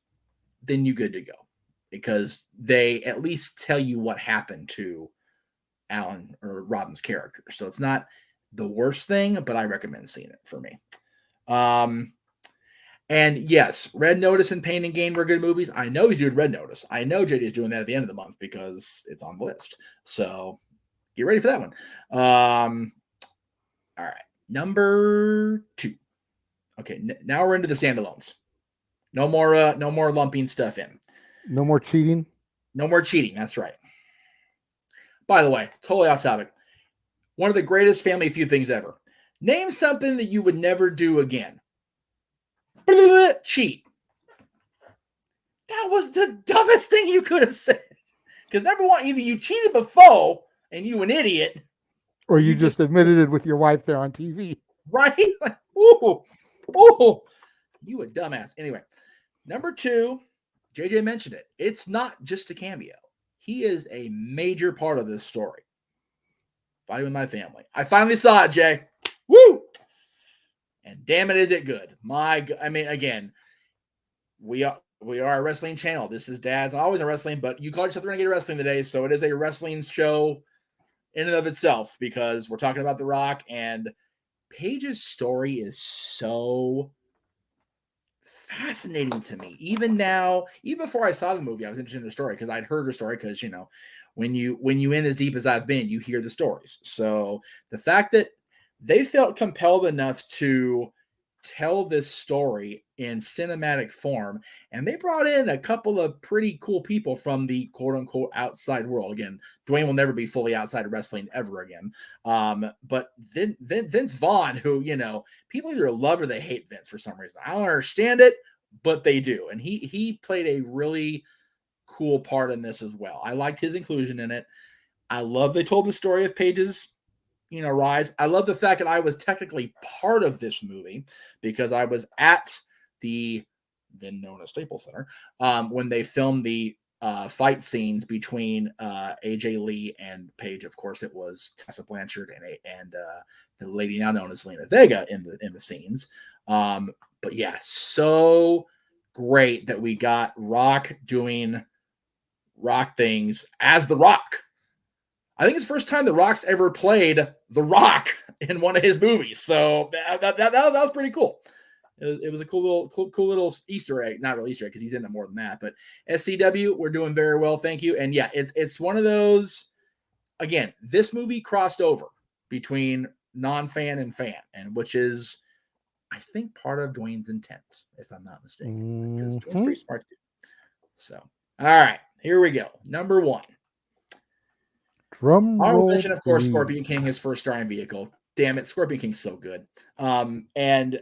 then you're good to go, because they at least tell you what happened to Alan or Robin's character. So it's not the worst thing, but I recommend seeing it for me. And yes, Red Notice and Pain and Gain were good movies. I know he's doing Red Notice. I know JD is doing that at the end of the month because it's on the list. So get ready for that one. All right. Number 2. Okay, now we're into the standalones. No more lumping stuff in. No more cheating. No more cheating. That's right. By the way, totally off topic. One of the greatest Family Feud things ever. Name something that you would never do again. Cheat. That was the dumbest thing you could have said. Because number one, either you cheated before and you an idiot, or you just admitted it with your wife there on TV. Right? Like, ooh, you a dumbass. Anyway, number 2, JJ mentioned it. It's not just a cameo. He is a major part of this story. Fighting with my family. I finally saw it, Jay. Woo! And damn it, is it good. I mean, again, we are a wrestling channel. This is Dad's. I'm always a wrestling, but you call yourself Renegade Wrestling today, so it is a wrestling show in and of itself, because we're talking about The Rock, and Paige's story is so fascinating to me. Even now, even before I saw the movie, I was interested in the story because I'd heard her story, because, you know, when you in as deep as I've been, you hear the stories. So the fact that they felt compelled enough to tell this story in cinematic form, and they brought in a couple of pretty cool people from the quote-unquote outside world. Again, Dwayne will never be fully outside of wrestling ever again. But Vince Vaughn, who, you know, people either love or they hate Vince for some reason. I don't understand it, but they do. And he played a really cool part in this as well. I liked his inclusion in it. I love they told the story of Paige's, you know, rise. I love the fact that I was technically part of this movie, because I was at the then known as Staples Center when they filmed the fight scenes between AJ Lee and Paige. Of course, it was Tessa Blanchard and the lady now known as Lena Vega in the scenes. But yeah, so great that we got Rock doing Rock things as The Rock. I think it's the first time The Rock's ever played The Rock in one of his movies. So that was pretty cool. It was a cool little Easter egg. Not really Easter egg, because he's in it more than that. But SCW, we're doing very well. Thank you. And yeah, it's one of those, again, this movie crossed over between non-fan and fan, and which is, I think, part of Dwayne's intent, if I'm not mistaken. Because Dwayne's pretty smart too. So, all right, here we go. Number 1. Honorable mention, of course, Scorpion King, his first starring vehicle. Damn it, Scorpion King's so good. And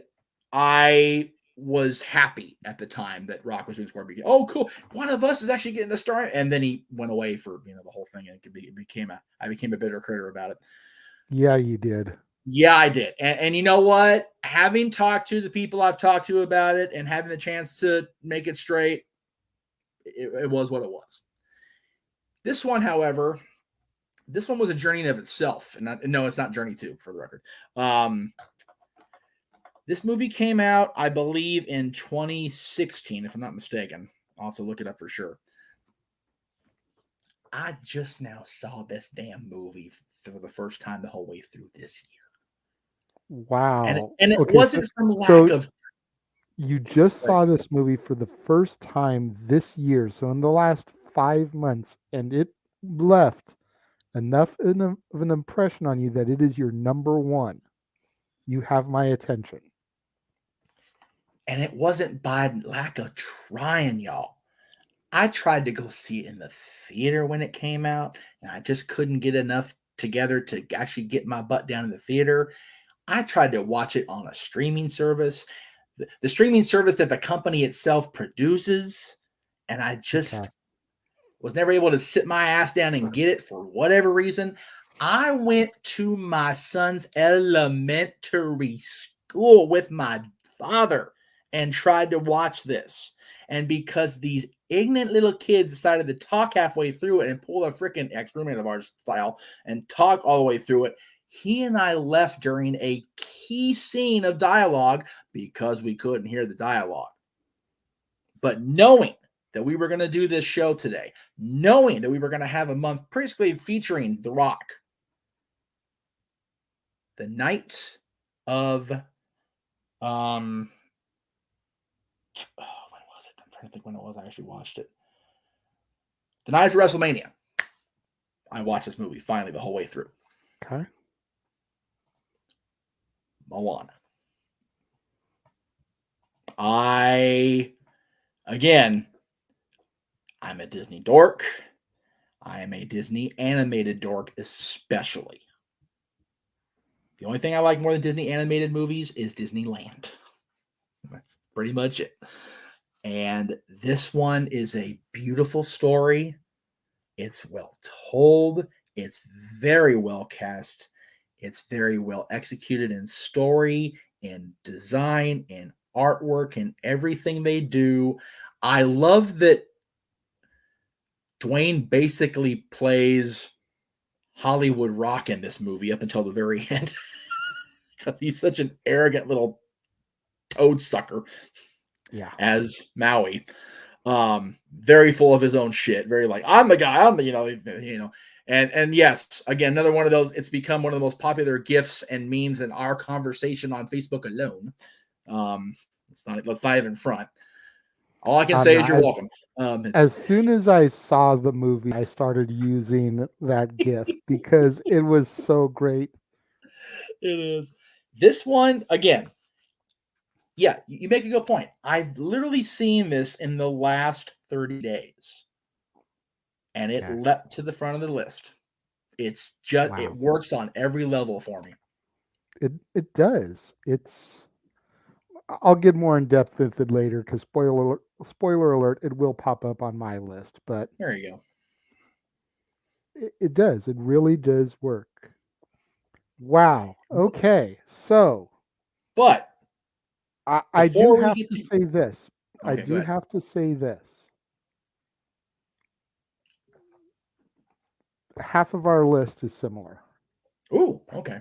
I was happy at the time that Rock was doing Scorpion King. Oh, cool. One of us is actually getting the star. And then he went away for, you know, the whole thing. And I became a bitter critter about it. Yeah, you did. Yeah, I did. And you know what? Having talked to the people I've talked to about it and having the chance to make it straight, it was what it was. This one, however, this one was a journey in of itself. And no, it's not Journey 2, for the record. This movie came out, I believe, in 2016, if I'm not mistaken. I'll have to look it up for sure. I just now saw this damn movie for the first time the whole way through this year. Wow. And it wasn't from lack of... You just saw this movie for the first time this year, so in the last 5 months, and it left enough of an impression on you that it is your number 1. You have my attention. And it wasn't by lack of trying, y'all. I tried to go see it in the theater when it came out, and I just couldn't get enough together to actually get my butt down in the theater. I tried to watch it on a streaming service. the streaming service that the company itself produces, and I just was never able to sit my ass down and get it for whatever reason. I went to my son's elementary school with my father and tried to watch this. And because these ignorant little kids decided to talk halfway through it and pull a freaking ex-roommate of ours style and talk all the way through it, he and I left during a key scene of dialogue because we couldn't hear the dialogue. But knowing that we were going to do this show today, knowing that we were going to have a month basically featuring The Rock, the night of when was it? I'm trying to think when it was I actually watched it. The night of WrestleMania. I watched this movie finally the whole way through. Okay. Moana. I'm a Disney dork. I am a Disney animated dork, especially. The only thing I like more than Disney animated movies is Disneyland. That's pretty much it. And this one is a beautiful story. It's well told. It's very well cast. It's very well executed in story, in design, in artwork, and everything they do. I love that Dwayne basically plays Hollywood Rock in this movie up until the very end. Because he's such an arrogant little toad sucker. Yeah. As Maui. Very full of his own shit. Very like, I'm the guy, and yes, again, another one of those, it's become one of the most popular GIFs and memes in our conversation on Facebook alone. Let's not even front. All I can say is you're welcome. As soon as I saw the movie, I started using that GIF because it was so great. It is. This one, again, yeah, you make a good point. I've literally seen this in the last 30 days. And it leapt to the front of the list. It's just, It works on every level for me. It does. I'll get more in depth with it later because spoiler alert, it will pop up on my list. But there you go. It does. It really does work. Wow. Okay. So, but I do have to say this. Okay, I do have to say this. Half of our list is similar. Ooh, okay.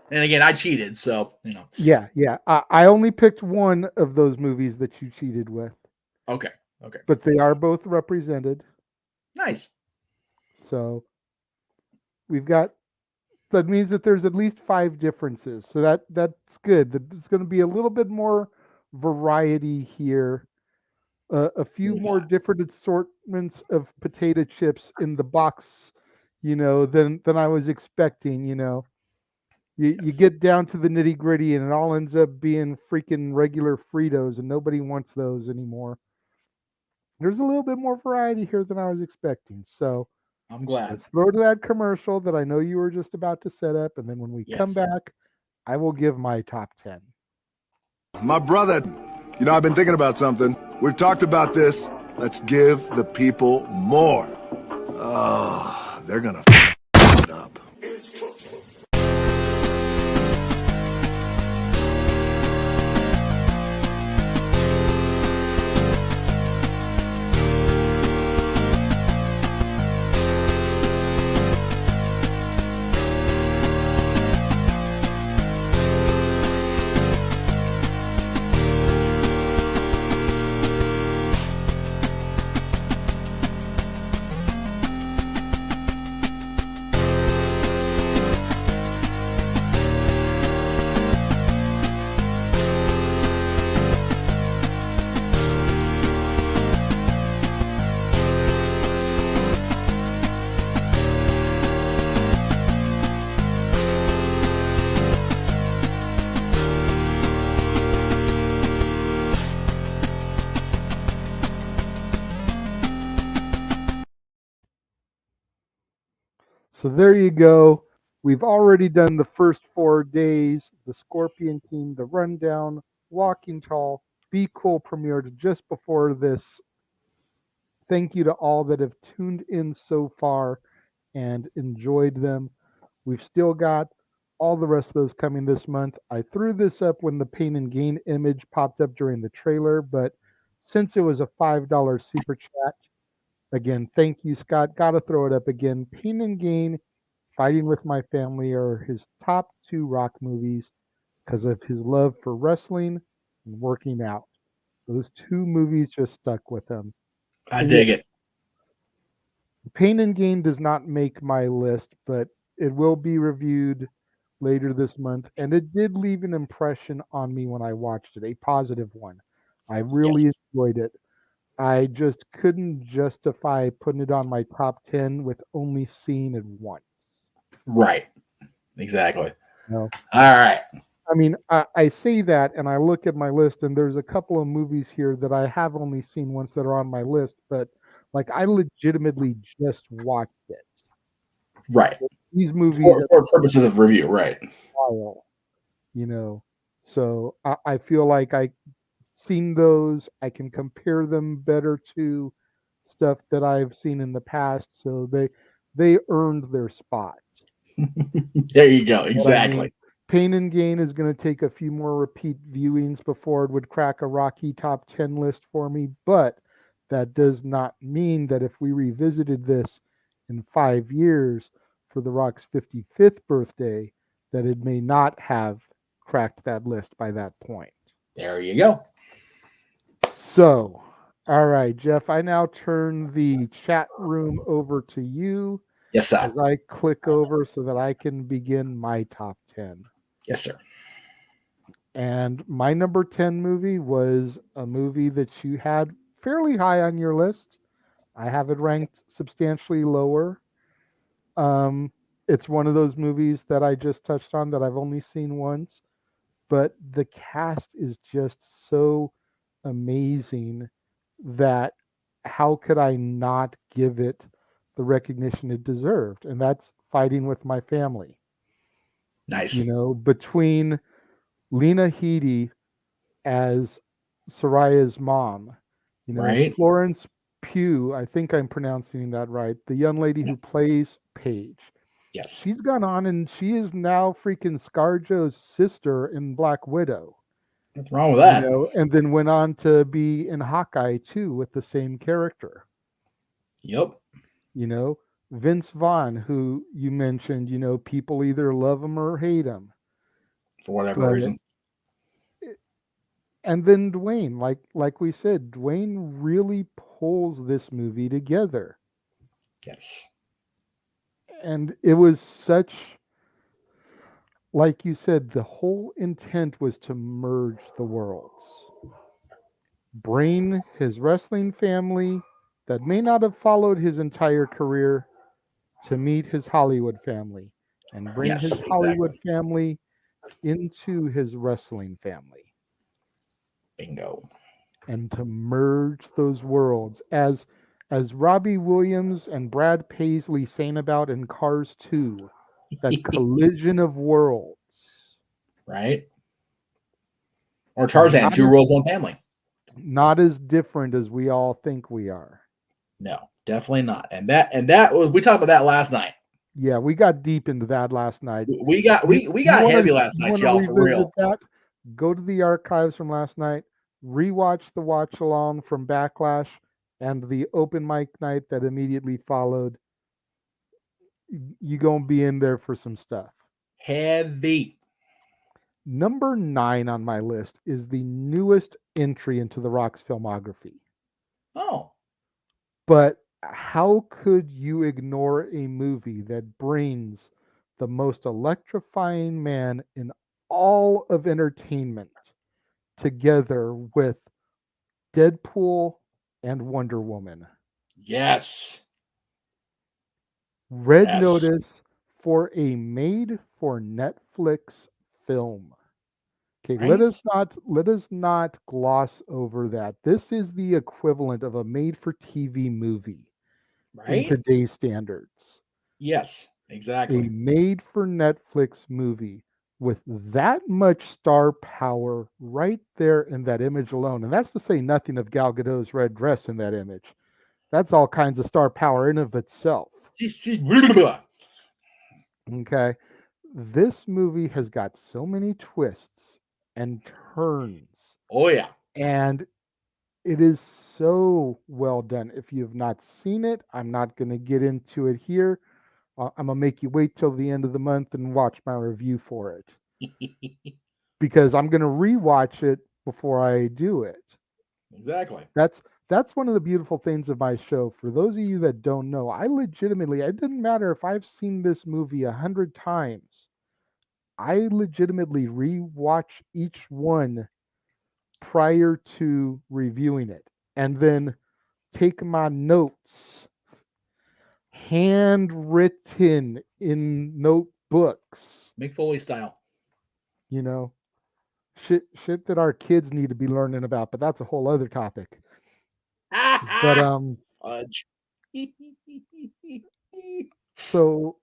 And again, I cheated, so Yeah. I only picked one of those movies that you cheated with. Okay. But they are both represented. Nice. So that means that there's at least 5 differences. So that's good. There's going to be a little bit more variety here. A few more different assortments of potato chips in the box, than I was expecting. You get down to the nitty gritty, and it all ends up being freaking regular Fritos, and nobody wants those anymore. There's a little bit more variety here than I was expecting. So I'm glad. Let's throw to that commercial that I know you were just about to set up, and then when we come back, I will give my top 10. My brother, I've been thinking about something. We've talked about this. Let's give the people more. Oh, they're gonna f it up. So there you go. We've already done the first 4 days, the Scorpion team, the rundown, Walking Tall, Be Cool premiered just before this. Thank you to all that have tuned in so far and enjoyed them. We've still got all the rest of those coming this month. I threw this up when the Pain and Gain image popped up during the trailer, but since it was a $5 super chat, again, thank you, Scott. Got to throw it up again. Pain and Gain, Fighting with My Family are his top 2 rock movies because of his love for wrestling and working out. Those 2 movies just stuck with him. I dig it. Pain and Gain does not make my list, but it will be reviewed later this month, and it did leave an impression on me when I watched it, a positive one. I really enjoyed it. I just couldn't justify putting it on my top 10 with only seeing it once. Right. Exactly. No. All right. I mean, I say that, and I look at my list, and there's a couple of movies here that I have only seen once that are on my list, but like I legitimately just watched it. Right. These movies for purposes of review, right? While, so I feel like I've seen those. I can compare them better to stuff that I've seen in the past, so they earned their spot. There you go. Exactly. I mean, Pain and Gain is going to take a few more repeat viewings before it would crack a Rocky top 10 list for me, but that does not mean that if we revisited this in 5 years for The Rock's 55th birthday, that it may not have cracked that list by that point. There you go. So, all right, Jeff, I now turn the chat room over to you. Yes, sir. As I click over so that I can begin my top 10. Yes, sir. And my number 10 movie was a movie that you had fairly high on your list. I have it ranked substantially lower. It's one of those movies that I just touched on that I've only seen once, but the cast is just so amazing that how could I not give it the recognition it deserved? And that's Fighting with My Family. Nice. Between Lena Headey as Soraya's mom, right. Florence Pugh, I think I'm pronouncing that right, the young lady who plays Paige. Yes. She's gone on and she is now freaking ScarJo's sister in Black Widow. What's wrong with that? And then went on to be in Hawkeye too with the same character. Yep. Vince Vaughn, who you mentioned, people either love him or hate him. For whatever reason. And then Dwayne, like we said, Dwayne really pulls this movie together. Yes. And it was such, like you said, the whole intent was to merge the worlds. Bring his wrestling family that may not have followed his entire career to meet his Hollywood family, and bring his Hollywood family into his wrestling family. Bingo. And to merge those worlds, as Robbie Williams and Brad Paisley sang about in Cars 2, that collision of worlds. Right. Or Tarzan, Two Worlds, One Family. Not as different as we all think we are. No, definitely not. And that was, we talked about that last night. Yeah, we got deep into that last night. We got heavy last night, y'all, for real. Go to the archives from last night, rewatch the watch along from Backlash and the open mic night that immediately followed. You're going to be in there for some stuff. Heavy. Number 9 on my list is the newest entry into The Rock's filmography. Oh. But how could you ignore a movie that brings the most electrifying man in all of entertainment together with Deadpool and Wonder Woman? Yes. Red Notice for a made-for-Netflix film. Okay, right? let us not gloss over that. This is the equivalent of a made-for-TV movie in today's standards. Yes, exactly. A made-for-Netflix movie with that much star power right there in that image alone. And that's to say nothing of Gal Gadot's red dress in that image. That's all kinds of star power in of itself. Okay. This movie has got so many twists and turns. Oh yeah. And it is so well done. If you have not seen it, I'm not going to get into it here. I'm going to make you wait till the end of the month and watch my review for it. Because I'm going to rewatch it before I do it. Exactly. That's one of the beautiful things of my show. For those of you that don't know, it didn't matter if I've seen this movie 100 times. I legitimately rewatch each one prior to reviewing it and then take my notes handwritten in notebooks. Mick Foley style. You know, shit that our kids need to be learning about, but that's a whole other topic. But Fudge. so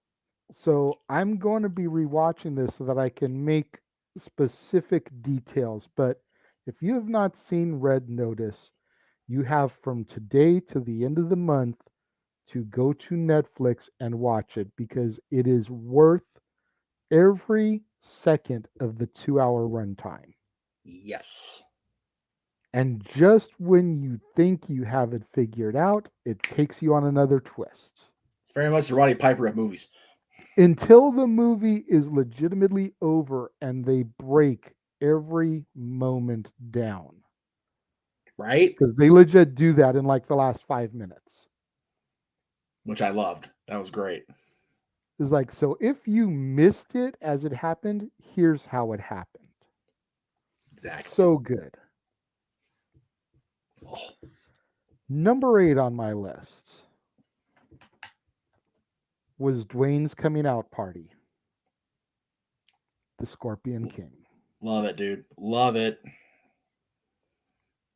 I'm going to be rewatching this so that I can make specific details. But if you have not seen Red Notice, you have from today to the end of the month to go to Netflix and watch it, because it is worth every second of the 2-hour runtime. Yes. And just when you think you have it figured out, it takes you on another twist. It's very much the Roddy Piper of movies. Until the movie is legitimately over and they break every moment down. Right? Because they legit do that in like the last 5 minutes. Which I loved. That was great. It's like, so if you missed it as it happened, here's how it happened. Exactly. So good. Oh. Number 8 on my list was Dwayne's coming out party. The Scorpion King. Love it, dude. Love it.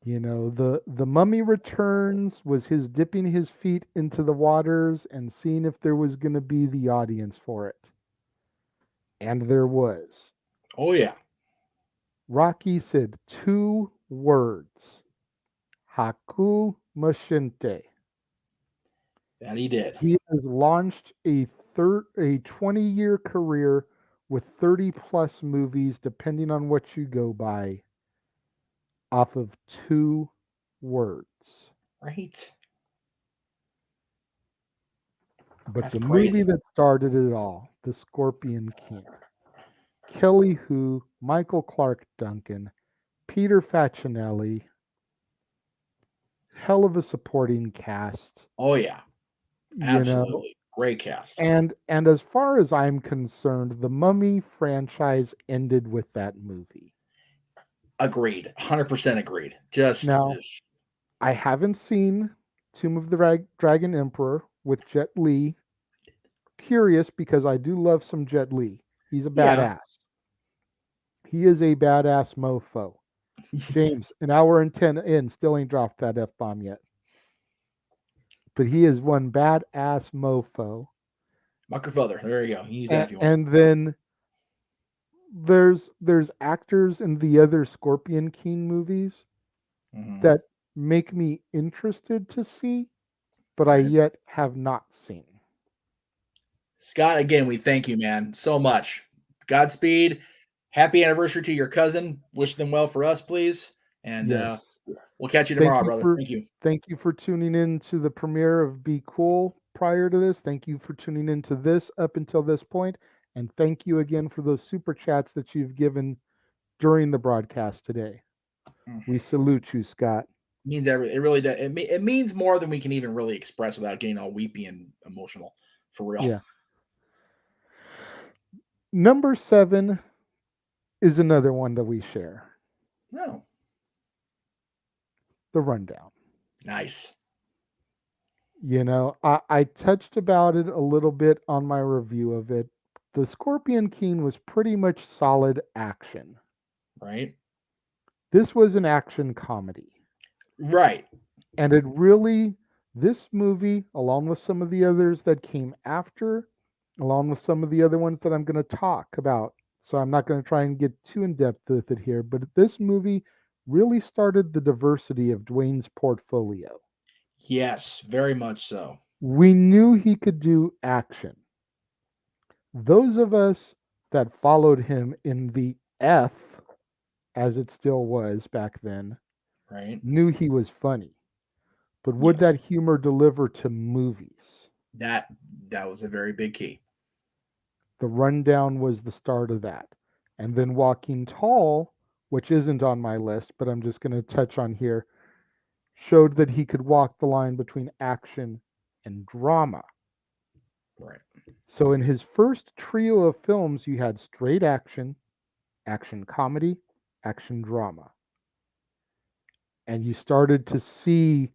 You know, the Mummy Returns was his dipping his feet into the waters and seeing if there was going to be the audience for it. And there was. Oh, yeah. Rocky said 2 words. Haku Mashinte. That he did. He has launched a 20-year career with 30 plus movies, depending on what you go by, off of 2 words. Right. But That's the crazy. movie that started it all, The Scorpion King, Kelly Hu, Michael Clark Duncan, Peter Facinelli, hell of a supporting cast. Oh, yeah. Absolutely. Great cast. And as far as I'm concerned, the Mummy franchise ended with that movie. Agreed. 100% agreed. Just now, I haven't seen Tomb of the Dragon Emperor with Jet Li. Curious, because I do love some Jet Li. He's a badass. He is a badass mofo. James, an hour and 10 in, still ain't dropped that F-bomb yet. But he is one badass mofo. Muckerfelder. There you go. You use that if you want. And then there's actors in the other Scorpion King movies that make me interested to see, but I yet have not seen. Scott, again, we thank you, man, so much. Godspeed. Happy anniversary to your cousin. Wish them well for us, please. And yes. We'll catch you tomorrow, brother. Thank you. Thank you for tuning in to the premiere of Be Cool prior to this. Thank you for tuning into this up until this point. And thank you again for those super chats that you've given during the broadcast today. We salute you, Scott. It means everything. It really does. It means more than we can even really express without getting all weepy and emotional. For real. Yeah. Number 7 is another one that we share. No. The Rundown. Nice. You know, I touched about it a little bit on my review of it. The Scorpion King was pretty much solid action. Right. This was an action comedy. Right. And this movie, along with some of the others that came after, along with some of the other ones that I'm going to talk about so I'm not going to try and get too in depth with it here. But this movie really started the diversity of Dwayne's portfolio. Yes, very much so. We knew he could do action. Those of us that followed him in the F, as it still was back then, Right. knew he was funny. But would Yes. that humor deliver to movies? That was a very big key. The Rundown was the start of that. And then Walking Tall, which isn't on my list, but I'm just going to touch on here, showed that he could walk the line between action and drama. Right. So in his first trio of films, you had straight action, action comedy, action drama. And you started to see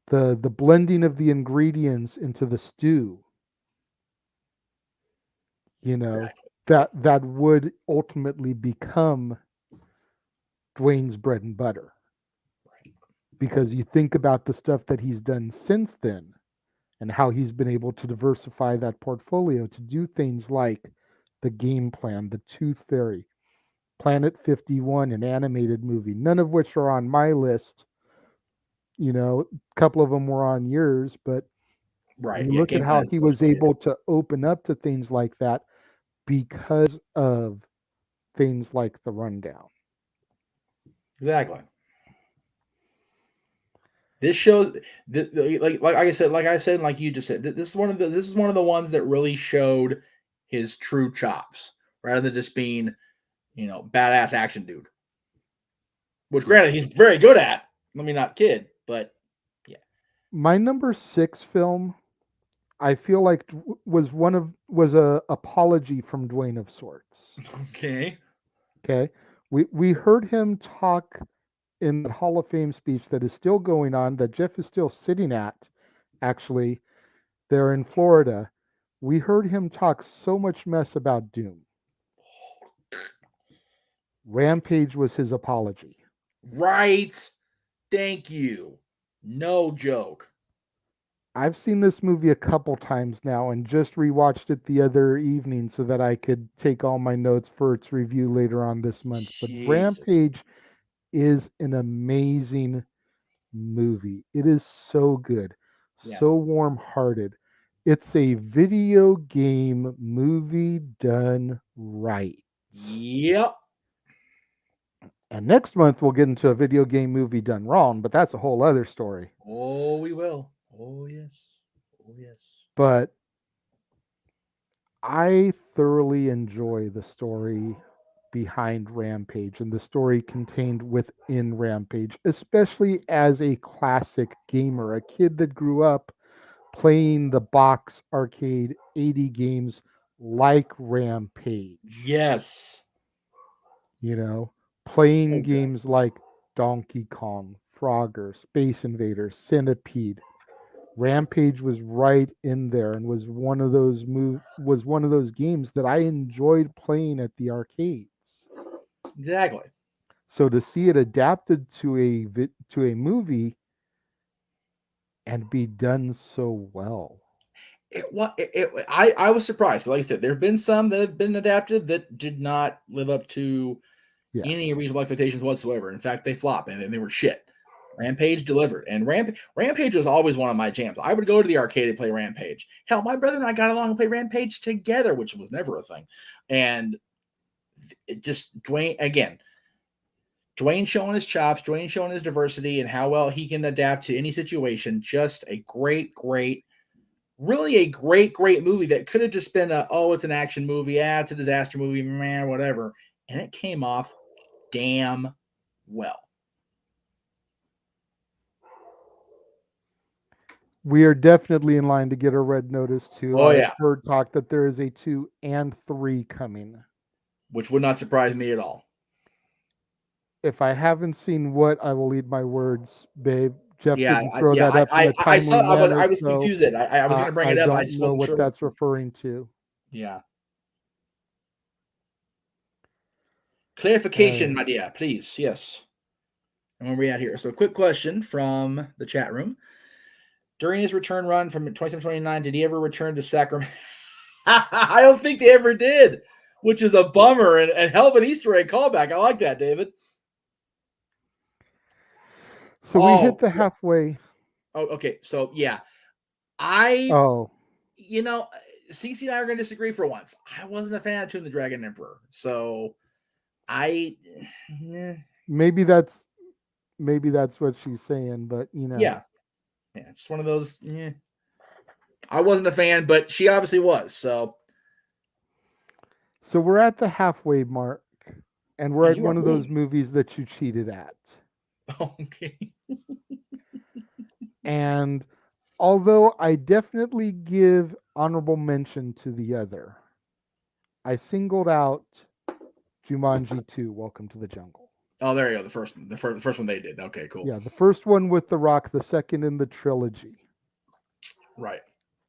the blending of the ingredients into the stew, you know, Exactly. that would ultimately become Dwayne's bread and butter. Right. Because you think about the stuff that he's done since then and how he's been able to diversify that portfolio to do things like The Game Plan, The Tooth Fairy, Planet 51, an animated movie, none of which are on my list. You know, a couple of them were on yours, but Right. you Yeah. look at Game how plan he was especially. able to open up to things like that because of things like The Rundown. Exactly. This shows, like I said, like you just said, this is one of the ones that really showed his true chops, rather than just being, badass action dude. Which, granted, he's very good at. Let me not kid, but yeah. My number 6 film, I feel like was a apology from Dwayne of sorts. Okay. Okay, we heard him talk in the Hall of Fame speech that is still going on, that Jeff is still sitting at, actually, there in Florida. We heard him talk so much mess about Doom. Rampage was his apology. Right. Thank you. No joke. I've seen this movie a couple times now and just rewatched it the other evening so that I could take all my notes for its review later on this month. But Jesus. Rampage is an amazing movie. It is so good, Yeah. so warm hearted. It's a video game movie done right. Yep. And next month we'll get into a video game movie done wrong, but that's a whole other story. Oh, we will. Oh, yes. Oh, yes. But I thoroughly enjoy the story behind Rampage and the story contained within Rampage, especially as a classic gamer, a kid that grew up playing the box arcade 80 games like Rampage. Yes. You know, playing So good. games like Donkey Kong, Frogger, Space Invaders, Centipede. Rampage was right in there and was one of those games that I enjoyed playing at the arcades. Exactly. So to see it adapted to a movie and be done so well. I was surprised. Like I said, there have been some that have been adapted that did not live up to Yes. any reasonable expectations whatsoever. In fact, they flopped and they were shit. Rampage delivered, and Rampage was always one of my jams. I would go to the arcade and play Rampage. Hell, my brother and I got along and play Rampage together, which was never a thing. And it just Dwayne showing his chops, Dwayne showing his diversity and how well he can adapt to any situation. Just a great, really a great movie that could have just been it's an action movie, it's a disaster movie, man, whatever. And it came off damn well. We are definitely in line to get a red notice too. Oh, I've yeah. heard talk that there is a 2 and 3 coming. Which would not surprise me at all. If I haven't seen what, I will eat my words, babe. Jeff Yeah, didn't throw that up in a I timely saw. manner, I was so confused. I was going to bring I it up. I don't just know wasn't what sure. that's referring to. Yeah. Clarification, my dear, please. Yes. And where are we at here? So, quick question from the chat room. During his return run from 27-29, did he ever return to Sacramento? I don't think they ever did. which is a bummer and hell of an Easter egg callback. I like that, David. So we hit the halfway. Oh, okay. So yeah, CC and I are going to disagree for once. I wasn't a fan of Tomb of the Dragon Emperor, so maybe that's what she's saying, but yeah, it's one of those. Yeah, I wasn't a fan, but she obviously was. So we're at the halfway mark, and we're at one of those movies that you cheated at. Okay. And although I definitely give honorable mention to the other, I singled out Jumanji 2, Welcome to the Jungle. Oh, there you go. The first one they did. Okay, cool. Yeah, the first one with The Rock, the second in the trilogy. Right.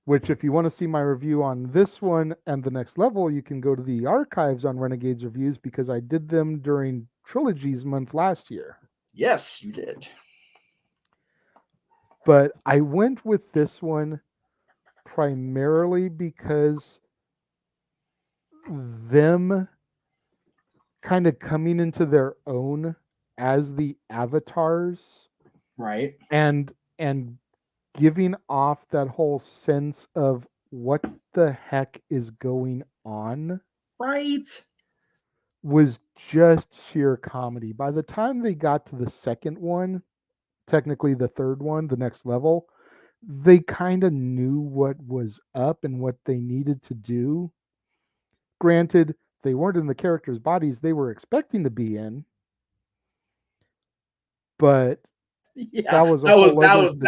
Which, if you want to see my review on this one and the next level, you can go to the archives on Renegade's reviews because I did them during Trilogies Month last year. Yes, you did. But I went with this one primarily because them kind of coming into their own as the avatars, right, and giving off that whole sense of what the heck is going on, right, was just sheer comedy. By the time they got to the second one, technically the third one, the next level, they kind of knew what was up and what they needed to do. Granted, they weren't in the characters' bodies they were expecting to be in, but that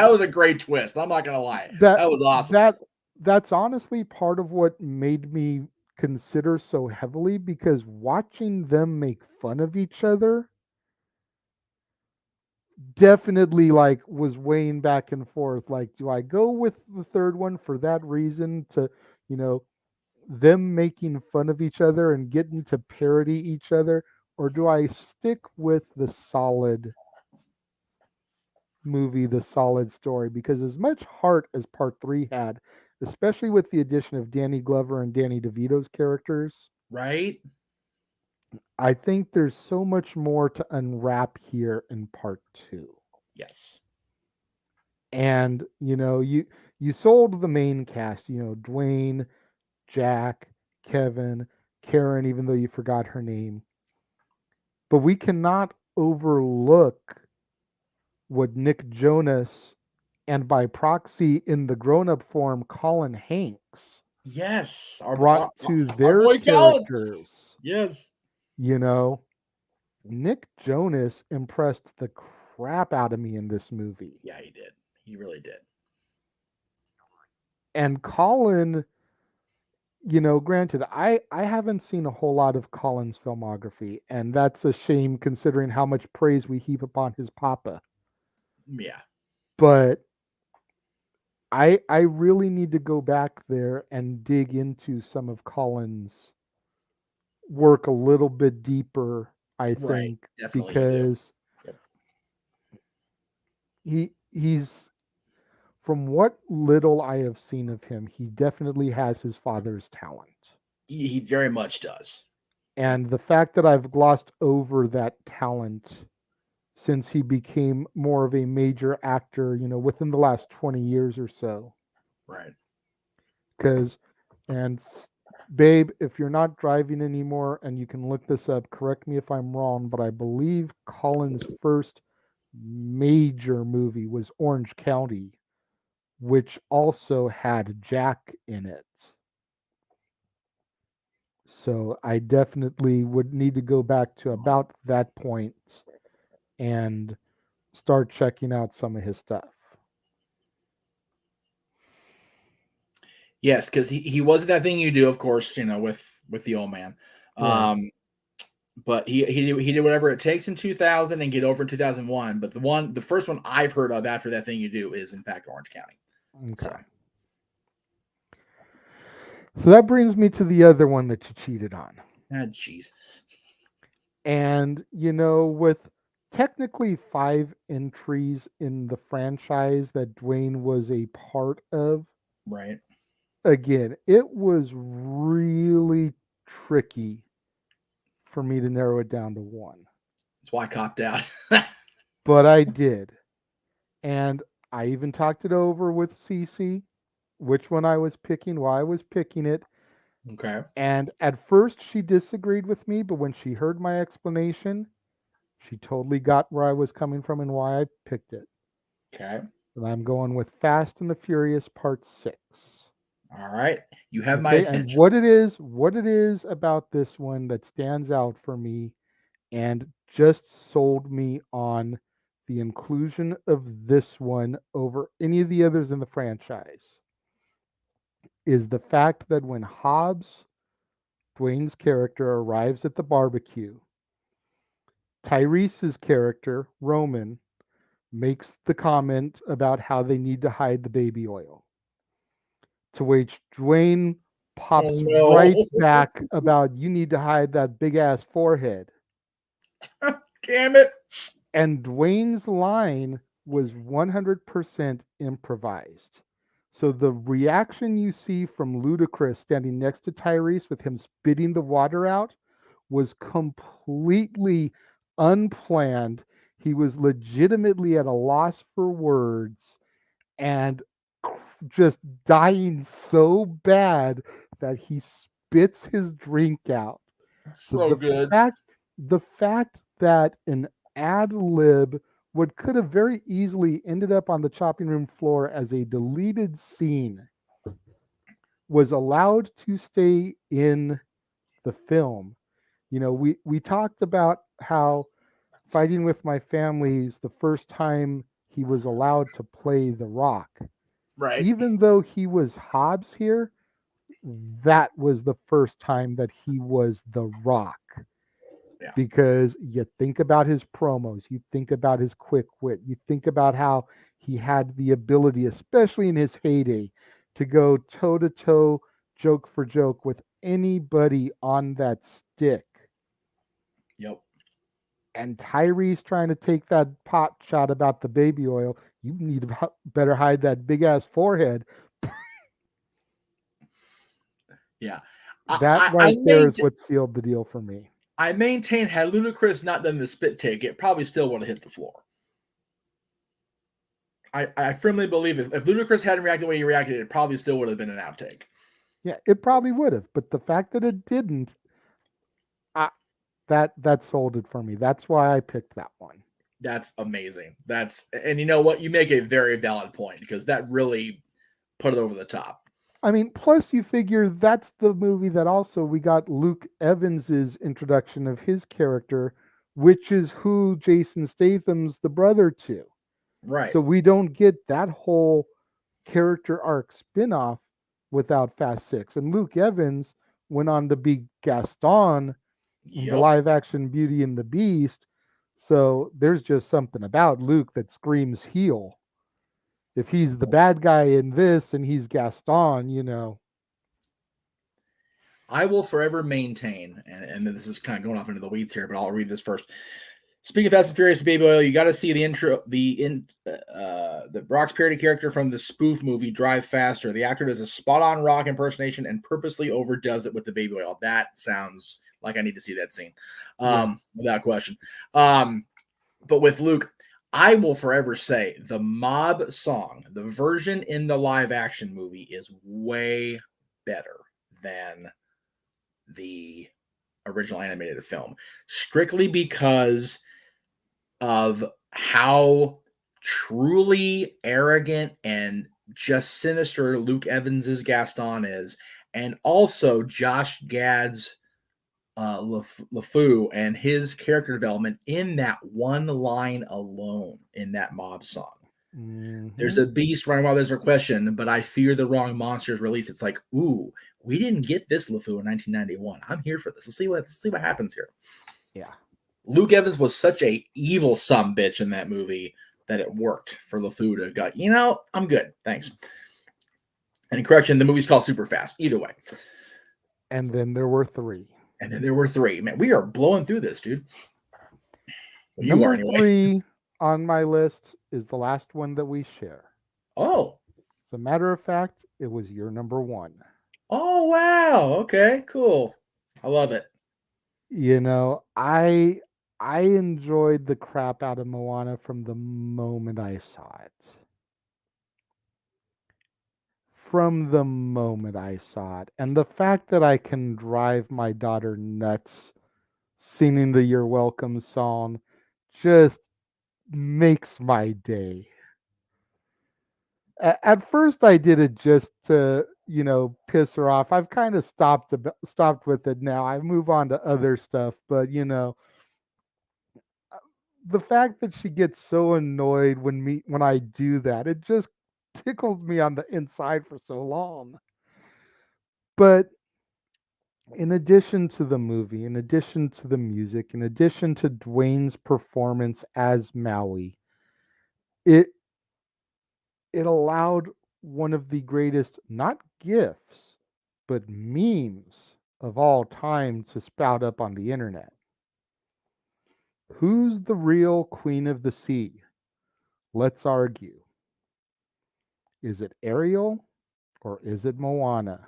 was a great twist. I'm not gonna lie. That was awesome. That's honestly part of what made me consider so heavily, because watching them make fun of each other definitely was weighing back and forth. Like, do I go with the third one for that reason, to them making fun of each other and getting to parody each other, or do I stick with the solid movie, the solid story? Because as much heart as part 3 had, especially with the addition of Danny Glover and Danny DeVito's characters, right, I think there's so much more to unwrap here in part 2. Yes. And you sold the main cast, Dwayne, Jack, Kevin, Karen, even though you forgot her name. But we cannot overlook what Nick Jonas, and by proxy in the grown-up form, Colin Hanks, yes, brought to their characters. Yes. Nick Jonas impressed the crap out of me in this movie. Yeah, he did. He really did. And Colin, granted, I haven't seen a whole lot of Colin's filmography, and that's a shame considering how much praise we heap upon his papa. Yeah. But I really need to go back there and dig into some of Colin's work a little bit deeper, I think, because he's, from what little I have seen of him, he definitely has his father's talent. He very much does. And the fact that I've glossed over that talent since he became more of a major actor, within the last 20 years or so. Right. And babe, if you're not driving anymore and you can look this up, correct me if I'm wrong, but I believe Colin's first major movie was Orange County, which also had Jack in it. So I definitely would need to go back to about that point and start checking out some of his stuff. Yes, because he wasn't That Thing You Do, of course, with the old man. Right. But he did Whatever It Takes in 2000 and Get Over in 2001. But the first one I've heard of after That Thing You Do is in fact Orange County. Okay. So that brings me to the other one that you cheated on. Ah, jeez. And with technically 5 entries in the franchise that Dwayne was a part of. Right. Again, it was really tricky for me to narrow it down to one. That's why I copped out. But I did. And I even talked it over with Cece, which one I was picking, why I was picking it. Okay. And at first she disagreed with me, but when she heard my explanation, she totally got where I was coming from and why I picked it. Okay. And I'm going with Fast and the Furious Part 6. All right. You have my Okay, attention. and what it is about this one that stands out for me and just sold me on the inclusion of this one over any of the others in the franchise is the fact that when Hobbs, Dwayne's character, arrives at the barbecue, Tyrese's character, Roman, makes the comment about how they need to hide the baby oil. To which Dwayne pops no. right back about you need to hide that big ass forehead. Damn it. And Dwayne's line was 100% improvised. So the reaction you see from Ludacris standing next to Tyrese with him spitting the water out was completely unplanned. He was legitimately at a loss for words and just dying so bad that he spits his drink out. So good. The fact that an ad lib what could have very easily ended up on the chopping room floor as a deleted scene was allowed to stay in the film. You know, we talked about how Fighting with My Family's the first time he was allowed to play The Rock. Right. Even though he was Hobbs here, that was the first time that he was The Rock. Yeah. Because you think about his promos, you think about his quick wit, you think about how he had the ability, especially in his heyday, to go toe to toe, joke for joke with anybody on that stick. Yep. And Tyrese trying to take that pot shot about the baby oil, you need to better hide that big ass forehead. Yeah. That right there is what sealed the deal for me. I maintain had Ludacris not done the spit take, it probably still would have hit the floor. I firmly believe if Ludacris hadn't reacted the way he reacted, it probably still would have been an outtake. Yeah, it probably would have, but the fact that it didn't, that sold it for me. That's why I picked that one. That's amazing. And you know what? You make a very valid point because that really put it over the top. I mean, plus you figure that's the movie that also we got Luke Evans's introduction of his character, which is who Jason Statham's the brother to. Right. So we don't get that whole character arc spin-off without Fast 6. And Luke Evans went on to be Gaston in the live action Beauty and the Beast. So there's just something about Luke that screams heel. If he's the bad guy in this and he's Gaston, you know. I will forever maintain, and this is kind of going off into the weeds here, but I'll read this first. Speaking of Fast and Furious Baby Oil, you got to see the intro, the Rock's parody character from the spoof movie Drive Faster. The actor does a spot-on Rock impersonation and purposely overdoes it with the baby oil. That sounds like I need to see that scene, without question. But with Luke, I will forever say the Mob song, the version in the live-action movie, is way better than the original animated film, strictly because of how truly arrogant and just sinister Luke Evans's Gaston is, and also Josh Gad's LeFou and his character development in that one line alone in that Mob song. Mm-hmm. There's a beast running while there's a question, but I fear the wrong monster's release. It's like, ooh, we didn't get this LeFou in 1991. I'm here for this. Let's see what happens here. Yeah. Luke Evans was such a evil sumbitch in that movie that it worked for LeFou to go, you know, I'm good. Thanks. And correction, the movie's called Super Fast. Either way. And then there were three. Man, we are blowing through this, dude. Number three on my list is the last one that we share. Oh. As a matter of fact, it was your number one. Oh, wow. Okay, cool. I love it. You know, I enjoyed the crap out of Moana from the moment I saw it. From the moment I saw it. And the fact that I can drive my daughter nuts singing the You're Welcome song just makes my day. At first, I did it just to, piss her off. I've kind of stopped with it now. I move on to other stuff, but the fact that she gets so annoyed when I do that, it just tickles me on the inside for so long. But in addition to the movie, in addition to the music, in addition to Dwayne's performance as Maui, it it allowed one of the greatest not gifts but memes of all time to spout up on the internet. Who's the real queen of the sea? Let's argue. Is it Ariel or is it Moana?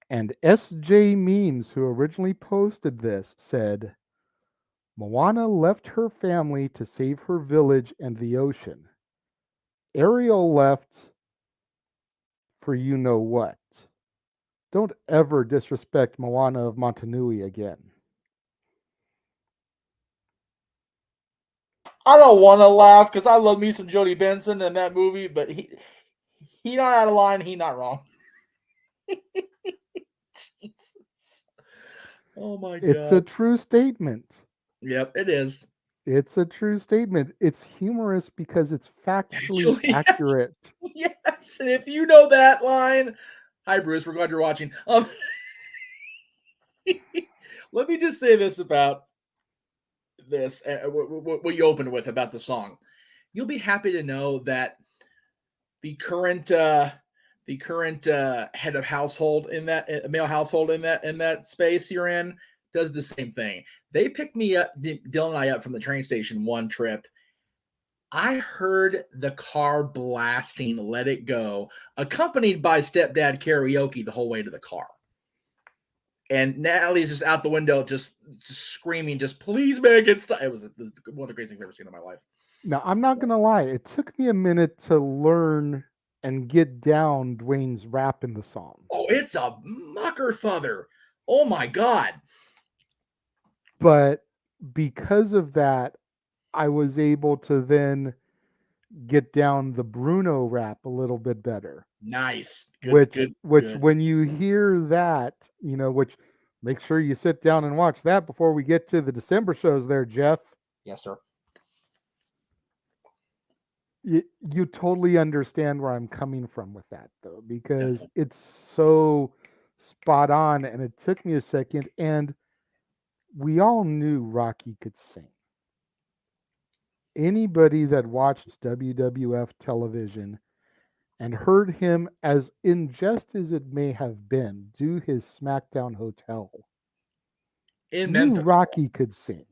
And SJ Memes, who originally posted this, said Moana left her family to save her village and the ocean. Ariel left for you know what. Don't ever disrespect Moana of Montanui again. I don't want to laugh because I love me some Jody Benson in that movie, but he not out of line. He not wrong. Oh my god! It's a true statement. Yep, it is. It's a true statement. It's humorous because it's factually Actually, accurate. Yes, and if you know that line, hi Bruce, we're glad you're watching. Let me just say this about this. What you opened with about the song. You'll be happy to know that the current head of household in that male household in that space you're in does the same thing. They picked me up, Dylan and I, up from the train station one trip. I heard the car blasting Let It Go, accompanied by stepdad karaoke the whole way to the car. And Natalie's just out the window, just screaming, just please make it stop. It was one of the greatest things I've ever seen in my life. Now, I'm not going to lie. It took me a minute to learn and get down Dwayne's rap in the song. Oh, it's a mucker father. Oh, my God. But because of that, I was able to then get down the Bruno rap a little bit better. Nice. Good. When you hear that, which make sure you sit down and watch that before we get to the December shows there, Jeff. Yes, sir. You totally understand where I'm coming from with that, though, because it's so spot on, and it took me a second, and we all knew Rocky could sing. Anybody that watched WWF television and heard him, as injust as it may have been, do his SmackDown Hotel, in knew Memphis, Rocky could sing.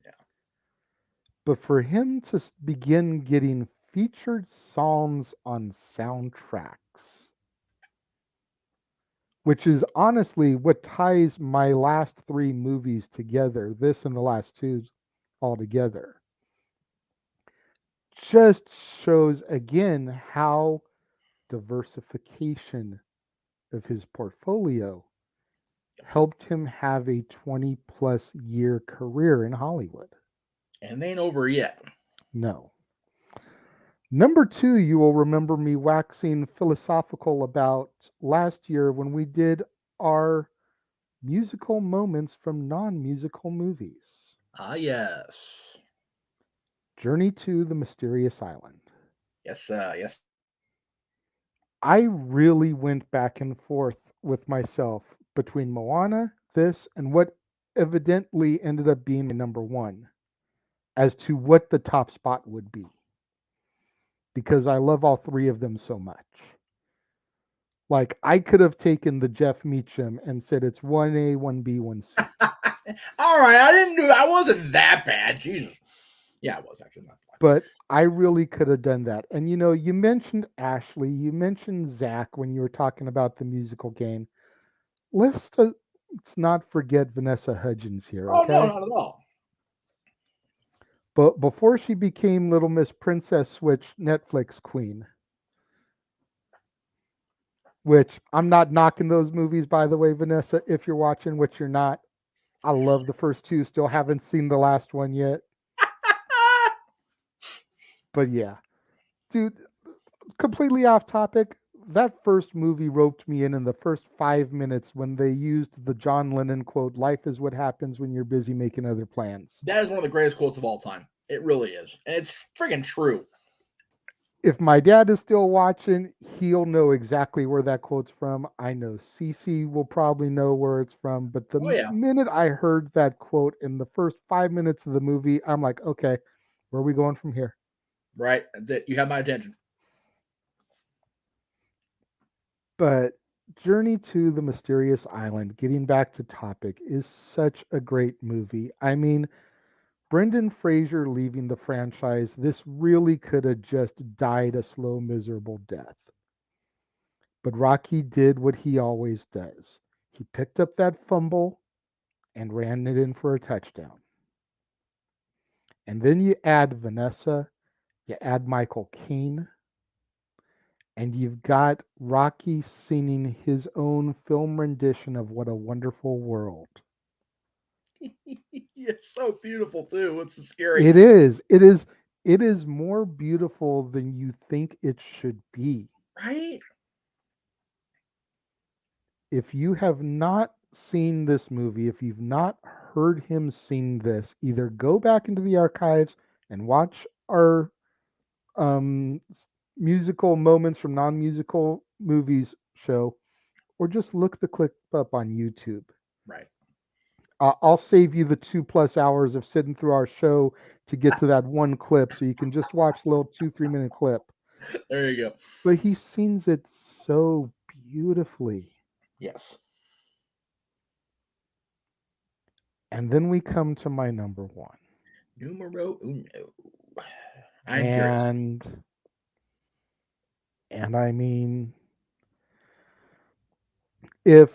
Yeah. But for him to begin getting featured songs on soundtracks, which is honestly what ties my last three movies together, this and the last two all together, just shows again how diversification of his portfolio helped him have a 20 plus year career in Hollywood. And they ain't over yet. No. Number two, you will remember me waxing philosophical about last year when we did our musical moments from non-musical movies. Ah, yes. Journey to the Mysterious Island. Yes, yes. I really went back and forth with myself between Moana, this, and what evidently ended up being my number one as to what the top spot would be. Because I love all three of them so much. Like, I could have taken the Jeff Meacham and said it's 1A, 1B, 1C. All right, I wasn't that bad. Jesus. Yeah, I was actually not. But I really could have done that. And you mentioned Ashley, you mentioned Zach when you were talking about the musical game. let's not forget Vanessa Hudgens here, Oh okay? no, not at all. But before she became Little Miss Princess Switch Netflix queen, which I'm not knocking those movies, by the way, Vanessa, if you're watching, which you're not. I love the first two, still haven't seen the last one yet. But yeah, dude, completely off topic. That first movie roped me in the first 5 minutes when they used the John Lennon quote, "Life is what happens when you're busy making other plans." That is one of the greatest quotes of all time. It really is. And it's friggin' true. If my dad is still watching, he'll know exactly where that quote's from. I know Cece will probably know where it's from. But the Oh, yeah. minute I heard that quote in the first 5 minutes of the movie, I'm like, okay, where are we going from here? Right. That's it. You have my attention. But Journey to the Mysterious Island, getting back to topic, is such a great movie. I mean, Brendan Fraser leaving the franchise, this really could have just died a slow, miserable death. But Rocky did what he always does. He picked up that fumble and ran it in for a touchdown. And then you add Vanessa, you add Michael Caine, and you've got Rocky singing his own film rendition of What a Wonderful World. It's so beautiful too. It's so scary. It is. It is more beautiful than you think it should be. Right? If you have not seen this movie, if you've not heard him sing this, either go back into the archives and watch our musical moments from non-musical movies show, or just look the clip up on YouTube. Right. I'll save you the 2+ hours of sitting through our show to get to that one clip, so you can just watch a little 2-3 minute clip. There you go. But he sings it so beautifully. Yes. And then we come to my number one. Numero uno. I'm curious. And I mean, if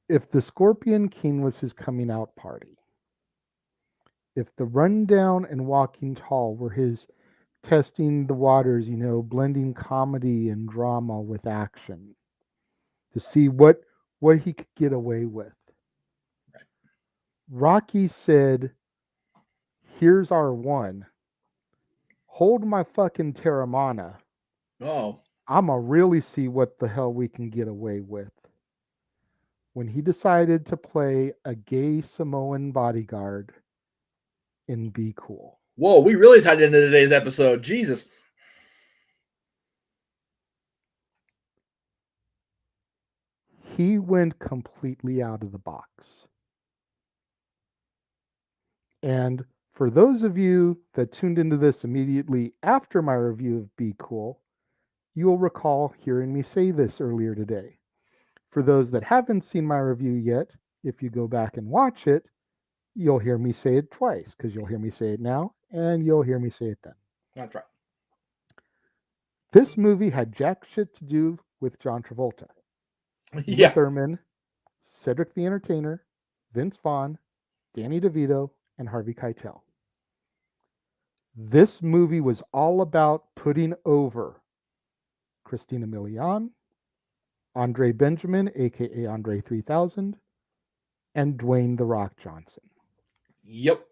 the Scorpion King was his coming out party, if the Rundown and Walking Tall were his testing the waters, blending comedy and drama with action to see what he could get away with. Right. Rocky said, "Here's our one. Hold my fucking Terramana. Oh. I'ma really see what the hell we can get away with." When he decided to play a gay Samoan bodyguard in Be Cool. Whoa, we really tied into today's episode. Jesus. He went completely out of the box. And for those of you that tuned into this immediately after my review of Be Cool, you will recall hearing me say this earlier today. For those that haven't seen my review yet, if you go back and watch it, you'll hear me say it twice, because you'll hear me say it now and you'll hear me say it then. That's right. This movie had jack shit to do with John Travolta, Yeah. Uma Thurman, Cedric the Entertainer, Vince Vaughn, Danny DeVito, and Harvey Keitel. This movie was all about putting over Christina Milian, Andre Benjamin, aka Andre 3000, and Dwayne "The Rock" Johnson. Yep.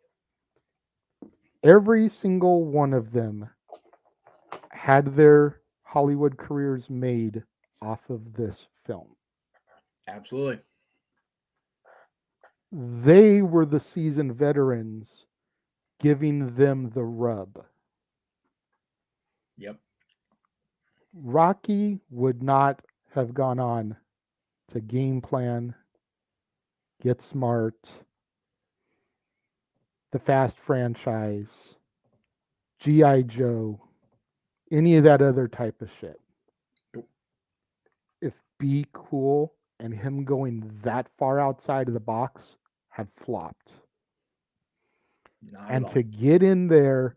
Every single one of them had their Hollywood careers made off of this film. Absolutely. They were the seasoned veterans giving them the rub. Yep. Rocky would not have gone on to game plan, Get Smart, the Fast franchise, G.I. Joe, any of that other type of shit. If Be Cool and him going that far outside of the box had flopped. And to get in there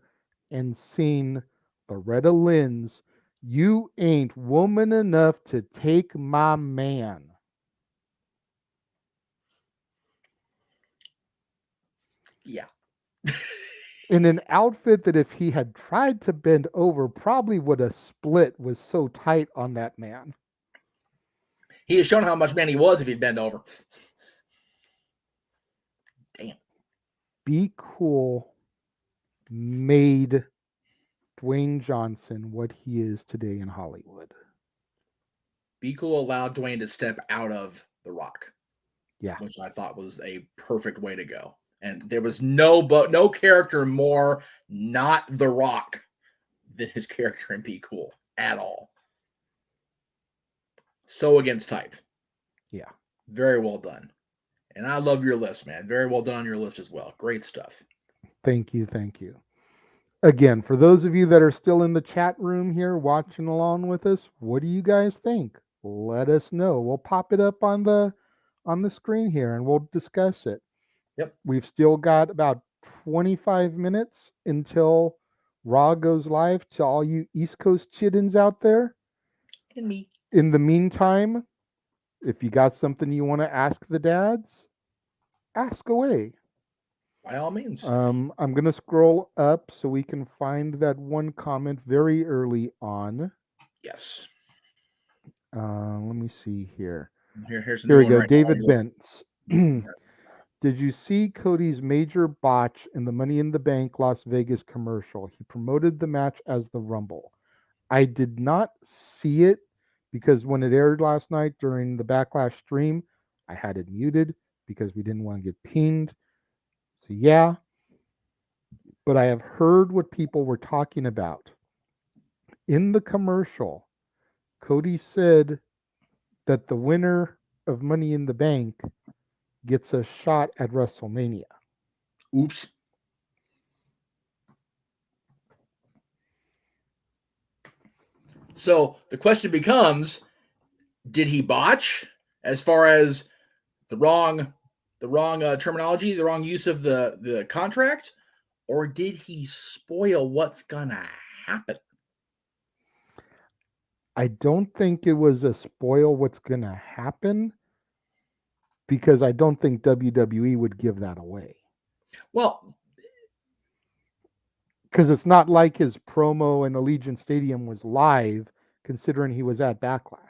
and sing Loretta Lynn's "You Ain't Woman Enough to Take My Man." Yeah. In an outfit that if he had tried to bend over, probably would have split, was so tight on that man. He has shown how much man he was if he'd bend over. Damn. Be Cool made Dwayne Johnson what he is today in Hollywood. Be Cool allowed Dwayne to step out of The Rock. Yeah. Which I thought was a perfect way to go. And there was no character more not The Rock than his character in Be Cool at all. So against type. Yeah. Very well done. And I love your list, man. Very well done on your list as well. Great stuff. Thank you. Thank you. Again, for those of you that are still in the chat room here watching along with us, what do you guys think? Let us know. We'll pop it up on the screen here and we'll discuss it. Yep. We've still got about 25 minutes until Raw goes live to all you East Coast chittens out there. And me. In the meantime, if you got something you want to ask the dads, ask away. By all means. I'm going to scroll up so we can find that one comment very early on. Yes. Let me see here. Here's Here we go. right David now. Bentz. Did you see Cody's major botch in the Money in the Bank Las Vegas commercial? He promoted the match as the Rumble. I did not see it because when it aired last night during the Backlash stream, I had it muted because we didn't want to get pinged. So yeah, but I have heard what people were talking about. In the commercial, Cody said that the winner of Money in the Bank gets a shot at WrestleMania. Oops. So the question becomes, did he botch as far as the wrong terminology, the wrong use of the contract, or did he spoil what's gonna happen? I don't think it was a spoil what's going to happen because I don't think WWE would give that away. Well, because it's not like his promo in Allegiant Stadium was live, considering he was at Backlash.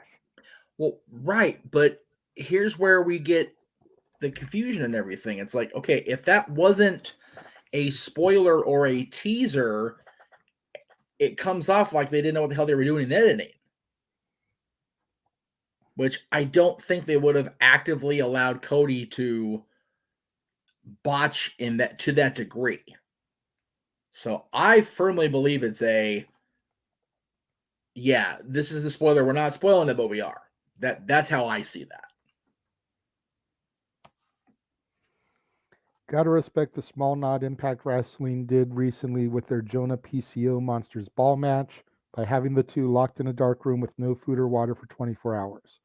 Well, right, but here's where we get the confusion and everything. It's like, okay, if that wasn't a spoiler or a teaser, it comes off like they didn't know what the hell they were doing in editing. Which I don't think they would have actively allowed Cody to botch in that to that degree. So I firmly believe it's this is the spoiler. We're not spoiling it, but we are. That's how I see that. Gotta respect the small nod Impact Wrestling did recently with their Jonah PCO Monsters Ball match by having the two locked in a dark room with no food or water for 24 hours.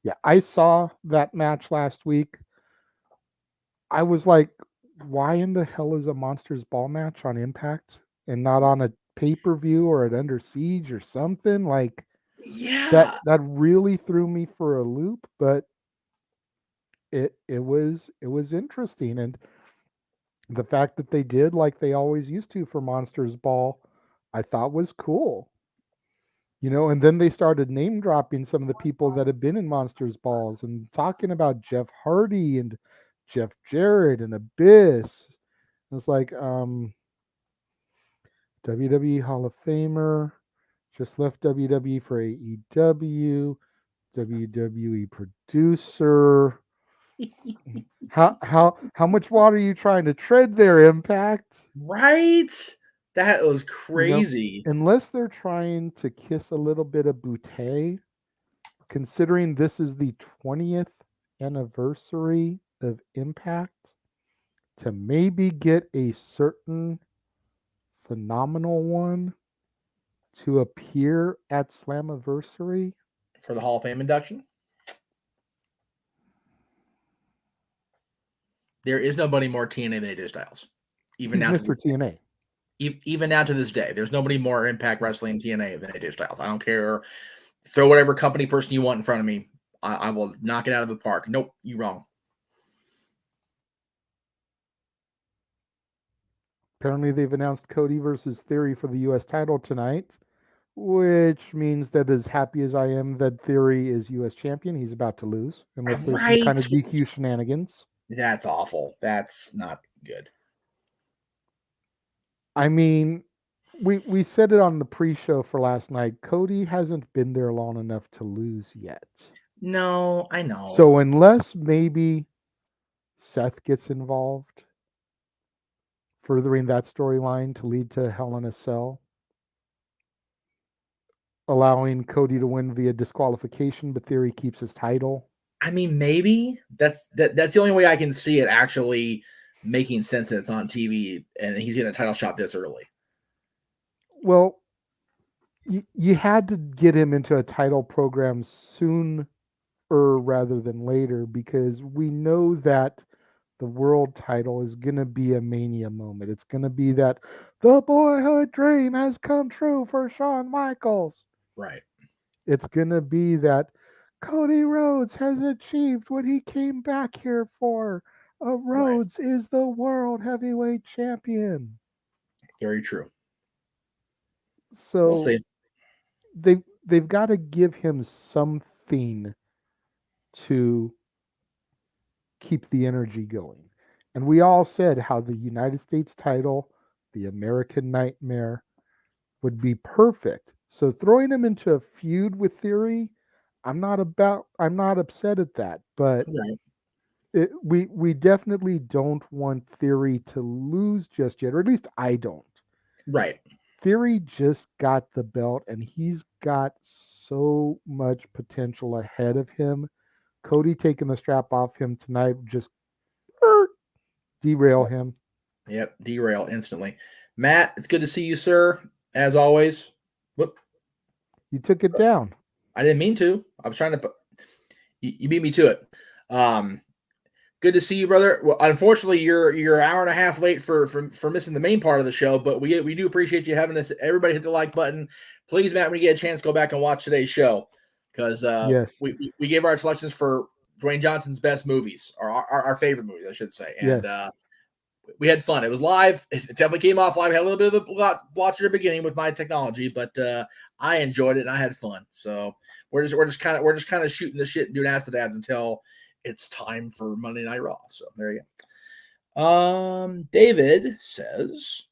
Yeah, I saw that match last week. I was like, why in the hell is a Monsters Ball match on Impact and not on a pay-per-view or at Under Siege or something? Like, Yeah. that really threw me for a loop, but it was interesting. And the fact that they did like they always used to for Monsters Ball, I thought was cool. You know, and then they started name dropping some of the people that have been in Monsters Balls and talking about Jeff Hardy and Jeff Jarrett and Abyss. It's like WWE Hall of Famer just left WWE for AEW, WWE producer. How much water are you trying to tread there, Impact? Right? That was crazy. You know, unless they're trying to kiss a little bit of boutte, considering this is the 20th anniversary of Impact, to maybe get a certain phenomenal one to appear at Slammiversary For the Hall of Fame induction? There is nobody more TNA than AJ Styles. Even He's now, Mr. TNA. Even now to this day, there's nobody more Impact Wrestling TNA than AJ Styles. I don't care. Throw whatever company person you want in front of me. I will knock it out of the park. Nope, you wrong. Apparently, they've announced Cody versus Theory for the U.S. title tonight, which means that as happy as I am that Theory is U.S. champion, he's about to lose, unless there's some kind of Right. DQ shenanigans. That's awful. That's not good. I mean, we said it on the pre-show for last night. Cody hasn't been there long enough to lose yet. No, I know. So unless maybe Seth gets involved, furthering that storyline to lead to Hell in a Cell, allowing Cody to win via disqualification, but Theory keeps his title. I mean, maybe that's the only way I can see it actually making sense that it's on TV and he's getting a title shot this early. Well, you had to get him into a title program sooner rather than later, because we know that the world title is going to be a Mania moment. It's going to be that the boyhood dream has come true for Shawn Michaels. Right. It's going to be that Cody Rhodes has achieved what he came back here for. Rhodes is the world heavyweight champion. Very true. So We'll see. they've got to give him something to keep the energy going. And we all said how the United States title, the American Nightmare, would be perfect. So throwing him into a feud with Theory, I'm not upset at that, but Right. we definitely don't want Theory to lose just yet, or at least I don't. Right. Theory just got the belt, and he's got so much potential ahead of him. Cody taking the strap off him tonight just derail him. Yep, derail instantly. Matt, it's good to see you, sir. As always. Whoop. You took it down. I didn't mean to. I was trying to. You beat me to it. Good to see you, brother. Well, unfortunately, you're an hour and a half late for missing the main part of the show, but we do appreciate you having this. Everybody hit the like button. Please, Matt, when you get a chance, go back and watch today's show, because yes, we gave our selections for Dwayne Johnson's best movies, or our favorite movies, I should say, and we had fun. It was live. It definitely came off live. I had a little bit of a watch at the beginning with my technology, but I enjoyed it and I had fun. So we're just kind of shooting the shit and doing Ask the Dads until it's time for Monday Night Raw. So there you go. David says,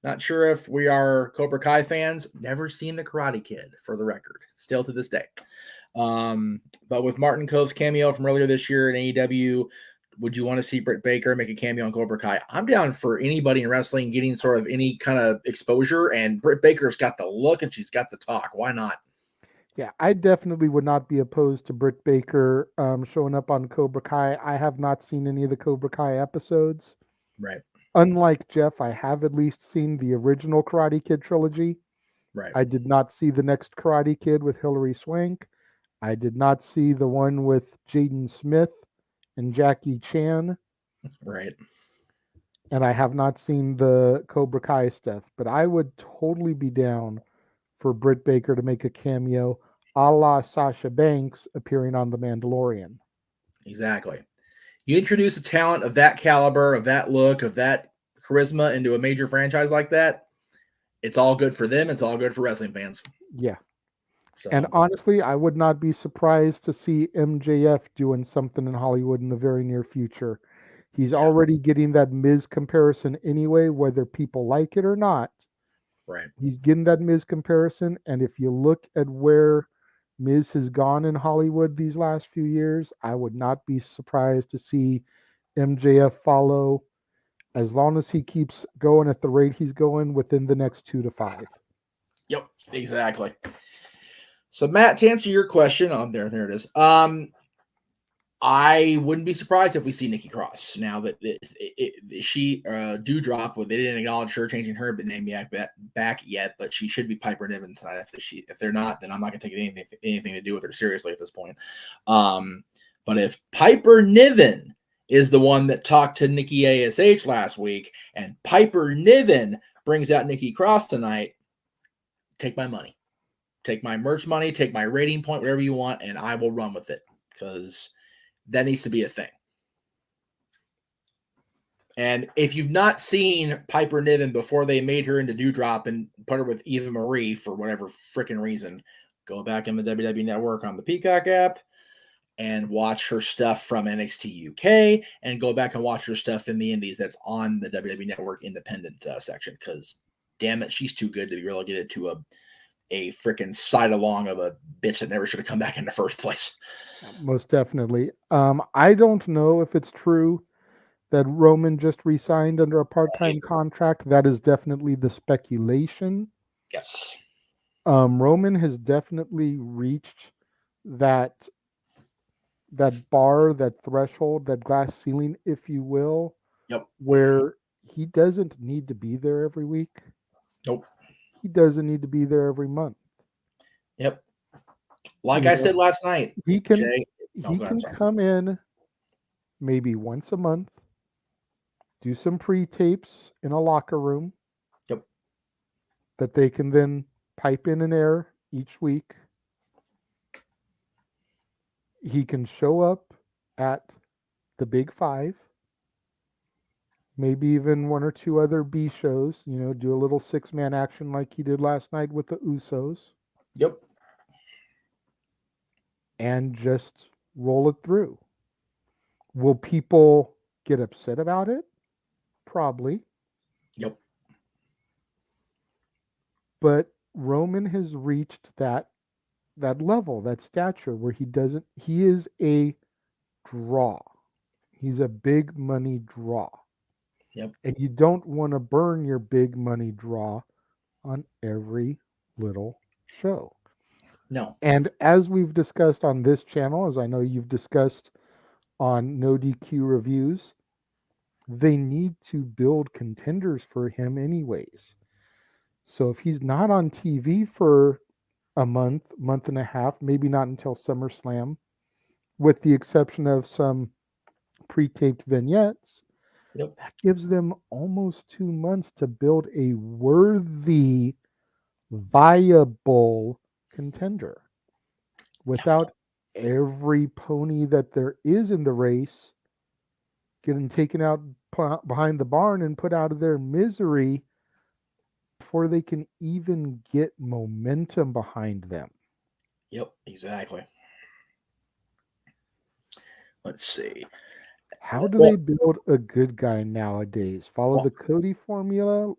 not sure if we are Cobra Kai fans. Never seen the Karate Kid, for the record, still to this day. But with Martin Cove's cameo from earlier this year in AEW, would you want to see Britt Baker make a cameo on Cobra Kai? I'm down for anybody in wrestling getting sort of any kind of exposure, and Britt Baker's got the look and she's got the talk. Why not? Yeah, I definitely would not be opposed to Britt Baker showing up on Cobra Kai. I have not seen any of the Cobra Kai episodes. Right. Unlike Jeff, I have at least seen the original Karate Kid trilogy. Right. I did not see the next Karate Kid with Hilary Swank. I did not see the one with Jaden Smith and Jackie Chan. Right. And I have not seen the Cobra Kai stuff, but I would totally be down for Britt Baker to make a cameo a la Sasha Banks appearing on The Mandalorian. Exactly. You introduce a talent of that caliber, of that look, of that charisma into a major franchise like that, it's all good for them. It's all good for wrestling fans. Yeah. So. And honestly, I would not be surprised to see MJF doing something in Hollywood in the very near future. He's already getting that Miz comparison anyway, whether people like it or not. Right. He's getting that Miz comparison. And if you look at where Miz has gone in Hollywood these last few years, I would not be surprised to see MJF follow, as long as he keeps going at the rate he's going, within the next 2 to 5. Yep, exactly. So, Matt, to answer your question, there it is. I wouldn't be surprised if we see Nikki Cross now that she Dewdrop. Well, they didn't acknowledge her changing her name back yet, but she should be Piper Niven tonight. If they're not, then I'm not going to take anything to do with her seriously at this point. But if Piper Niven is the one that talked to Nikki ASH last week, and Piper Niven brings out Nikki Cross tonight, take my money, take my merch money, take my rating point, whatever you want, and I will run with it, because that needs to be a thing. And if you've not seen Piper Niven before they made her into Dewdrop and put her with Eva Marie for whatever freaking reason, go back in the WWE Network on the Peacock app and watch her stuff from NXT UK, and go back and watch her stuff in the Indies that's on the WWE Network independent section. Because damn it, she's too good to be relegated to a freaking side along of a bitch that never should have come back in the first place. Most definitely. I don't know if it's true that Roman just re-signed under a part-time contract. That is definitely the speculation. Yes. Roman has definitely reached that bar, that threshold, that glass ceiling, if you will, Yep. where he doesn't need to be there every week. Nope. He doesn't need to be there every month. Yep. Like I said last night, he can Jay, come in maybe once a month, do some pre-tapes in a locker room. Yep. That they can then pipe in and air each week. He can show up at the Big Five, maybe even one or two other B shows, do a little six-man action like he did last night with the Usos. Yep. And just roll it through. Will people get upset about it? Probably. Yep. But Roman has reached that level, that stature where he is a draw. He's a big money draw. Yep. And you don't want to burn your big money draw on every little show. No. And as we've discussed on this channel, as I know you've discussed on No DQ reviews, they need to build contenders for him anyways. So if he's not on TV for a month and a half, maybe not until SummerSlam, with the exception of some pre-taped vignettes, Yep. that gives them almost 2 months to build a worthy, viable contender without every pony that there is in the race getting taken out behind the barn and put out of their misery before they can even get momentum behind them. Yep, exactly. Let's see. How do they build a good guy nowadays? Follow the Cody formula?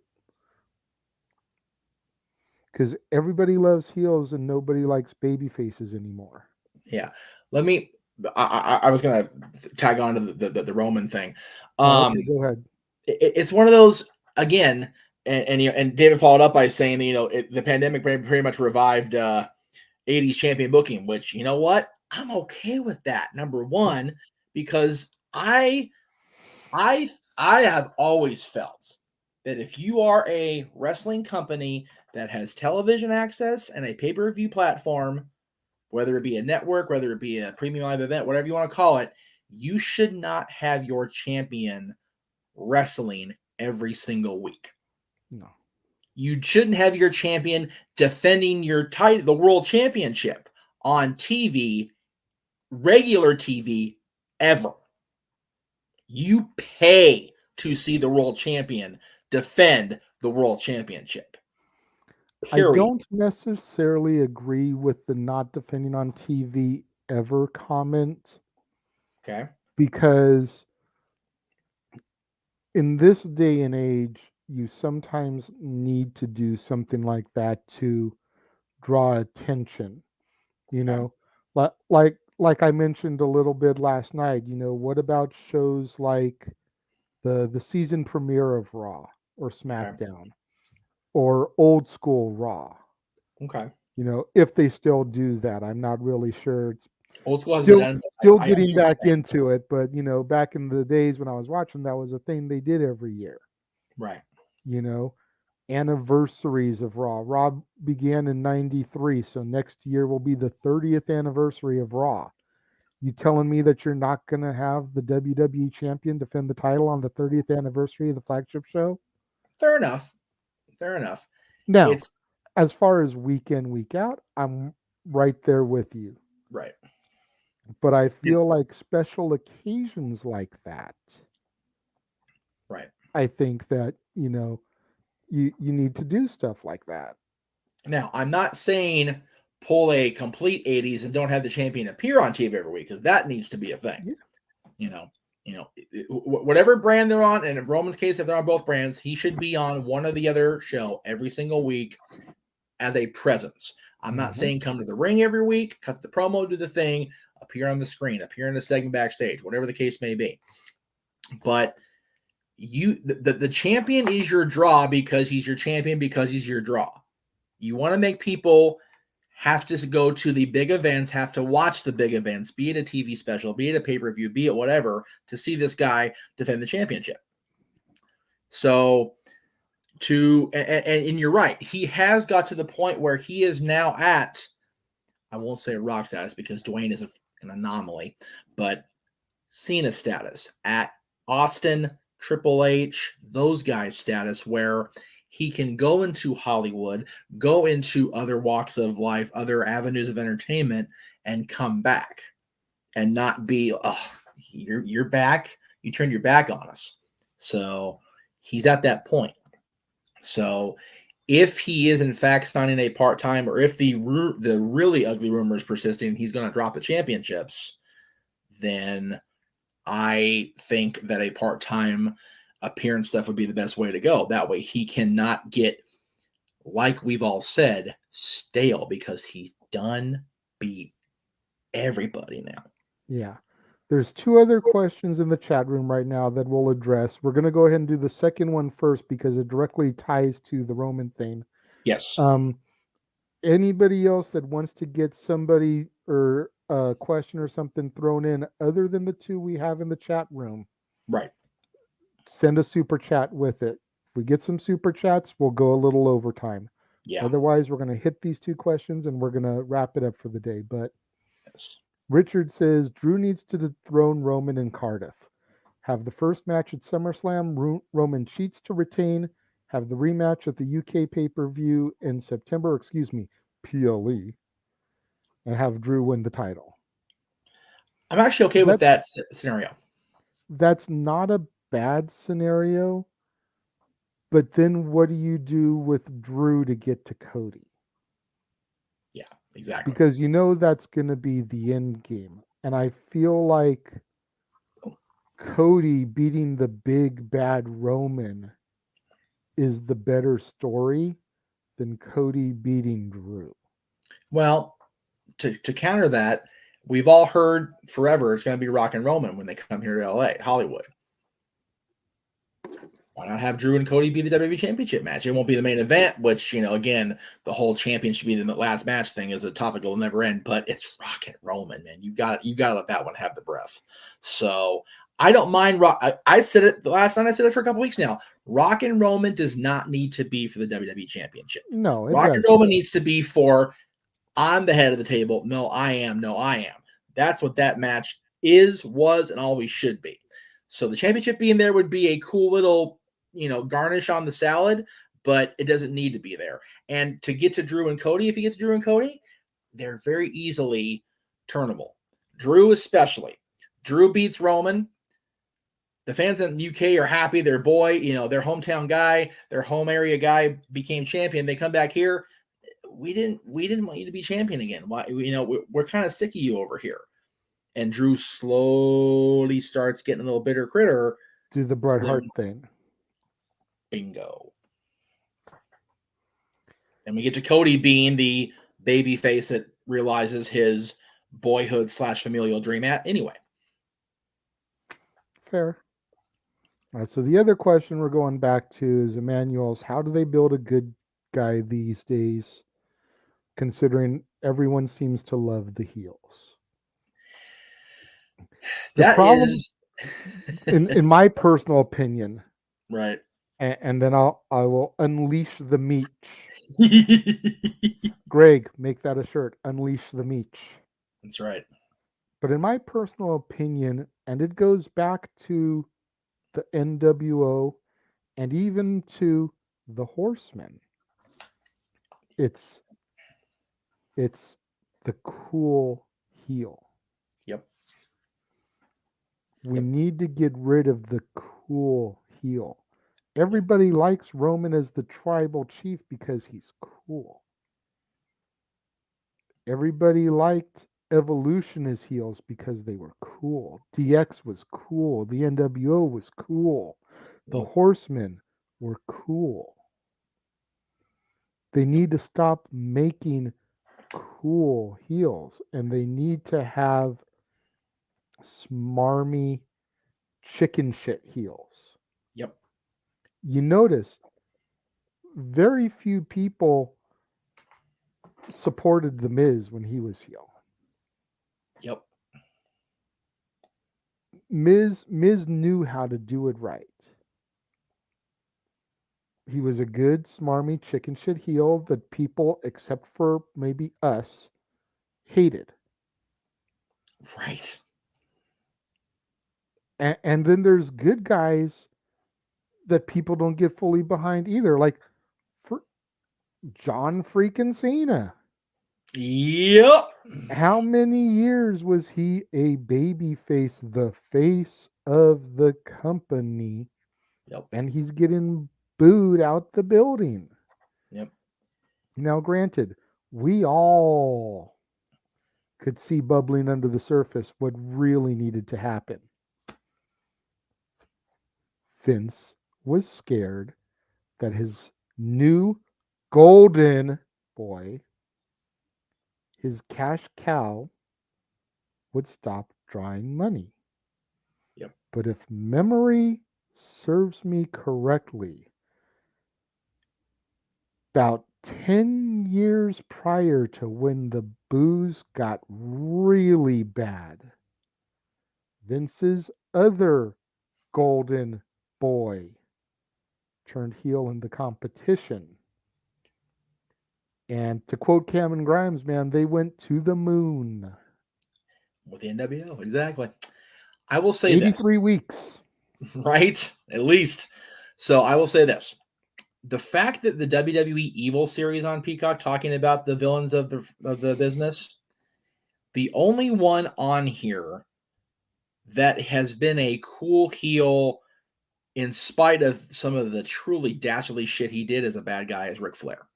Because everybody loves heels and nobody likes baby faces anymore. Yeah. Let me. I was gonna tag on to the Roman thing. Okay, go ahead. It's one of those again, and David followed up by saying that, the pandemic pretty much revived 80s champion booking, which you know what, I'm okay with that. Number one, because I have always felt that if you are a wrestling company that has television access and a pay-per-view platform, whether it be a network, whether it be a premium live event, whatever you want to call it, you should not have your champion wrestling every single week. No. You shouldn't have your champion defending your title, the world championship, on TV, regular TV, ever. You pay to see the world champion defend the world championship. Period. I don't necessarily agree with the not defending on TV ever comment. Okay. Because in this day and age, you sometimes need to do something like that to draw attention. Like I mentioned a little bit last night, what about shows like the season premiere of Raw or SmackDown or old school Raw? Okay. If they still do that, I'm not really sure. It's old school has been done. Still getting back into it, but back in the days when I was watching, that was a thing they did every year. Right. Anniversaries of Raw. Raw began in 93, so next year will be the 30th anniversary of Raw. You telling me that you're not going to have the WWE champion defend the title on the 30th anniversary of the flagship show? Fair enough. Now, as far as week in, week out, I'm right there with you. Right. But I feel like special occasions like that, Right. I think that, you need to do stuff like that. Now, I'm not saying pull a complete 80s and don't have the champion appear on TV every week, because that needs to be a thing. Yeah. Whatever brand they're on, and in Roman's case, if they're on both brands, he should be on one or the other show every single week as a presence. I'm not saying come to the ring every week, cut the promo, do the thing, appear on the screen, appear in the segment backstage, whatever the case may be. But the champion is your draw because he's your champion, because he's your draw. You want to make people have to go to the big events, have to watch the big events, be it a TV special, be it a pay-per-view, be it whatever, to see this guy defend the championship. So and you're right, he has got to the point where he is now at, I won't say rock status because Dwayne is an anomaly, but Cena status, at Austin, Triple H, those guys' status, where he can go into Hollywood, go into other walks of life, other avenues of entertainment, and come back and not be, you're back. You turned your back on us. So he's at that point. So if he is in fact signing a part-time, or if the really ugly rumor is persisting, he's going to drop the championships, then I think that a part-time appearance stuff would be the best way to go. That way he cannot get, like we've all said, stale, because he's done beat everybody now. Yeah. There's two other questions in the chat room right now that we'll address. We're going to go ahead and do the second one first because it directly ties to the Roman thing. Yes. Anybody else that wants to get somebody or a question or something thrown in other than the two we have in the chat room, Right. send a super chat with it. If we get some super chats, we'll go a little overtime. Yeah. Otherwise, we're going to hit these two questions and we're going to wrap it up for the day. But Yes. Richard says Drew needs to dethrone Roman in Cardiff. Have the first match at SummerSlam. Roman cheats to retain. Have the rematch at the UK pay-per-view in September. PLE. And have Drew win the title. I'm actually okay with that scenario. That's not a bad scenario. But then what do you do with Drew to get to Cody? Yeah, exactly. Because that's going to be the end game. And I feel like Cody beating the big bad Roman is the better story than Cody beating Drew. Well, to counter that, we've all heard forever it's going to be Rock and Roman when they come here to LA, Hollywood. Why not have Drew and Cody be the WWE Championship match? It won't be the main event, which, again, the whole champion should be the last match thing is a topic that will never end, but it's Rock and Roman, man. You got to let that one have the breath. So I don't mind Rock. I said it the last time. I said it for a couple weeks now. Rock and Roman does not need to be for the WWE Championship. No, Rock and Roman needs to be for, I'm the head of the table. No, I am. No, I am. That's what that match is, was, and always should be. So the championship being there would be a cool little, garnish on the salad, but it doesn't need to be there. And to get to Drew and Cody, if you get to Drew and Cody, they're very easily turnable. Drew especially. Drew beats Roman. The fans in the UK are happy. Their boy, their hometown guy, their home area guy became champion. They come back here. We didn't want you to be champion again. Why? We're kind of sick of you over here. And Drew slowly starts getting a little bitter critter. Do the Bret Hart thing. Bingo. And we get to Cody being the baby face that realizes his boyhood / familial dream anyway. Fair. All right, so the other question we're going back to is Emmanuel's, how do they build a good guy these days, considering everyone seems to love the heels? The problem is, in my personal opinion, right, and then I will unleash the meat. Greg, make that a shirt. Unleash the meat. That's right. But in my personal opinion, and it goes back to the NWO and even to the Horsemen, it's the cool heel. Yep. We need to get rid of the cool heel. Everybody likes Roman as the tribal chief because he's cool. Everybody liked Evolution as heels because they were cool. DX was cool. The NWO was cool. The Horsemen were cool. They need to stop making cool heels, and they need to have smarmy chicken shit heels. Yep. You notice very few people supported The Miz when he was heel. Yep. Miz knew how to do it right. He was a good, smarmy chicken shit heel that people, except for maybe us, hated. Right. And then there's good guys that people don't get fully behind either. Like for John freaking Cena. Yep. How many years was he a baby face, the face of the company? Yep. And he's getting booed out the building. Yep. Now, granted, we all could see bubbling under the surface what really needed to happen. Vince was scared that his new golden boy, his cash cow, would stop drawing money. Yep. But if memory serves me correctly, about 10 years prior to when the booze got really bad, Vince's other golden boy turned heel in the competition. And to quote Cameron Grimes, man, they went to the moon. With the NWO, exactly. I will say 83 weeks. Right? At least. So I will say this. The fact that the WWE Evil series on Peacock talking about the villains of the business, the only one on here that has been a cool heel in spite of some of the truly dastardly shit he did as a bad guy is Ric Flair.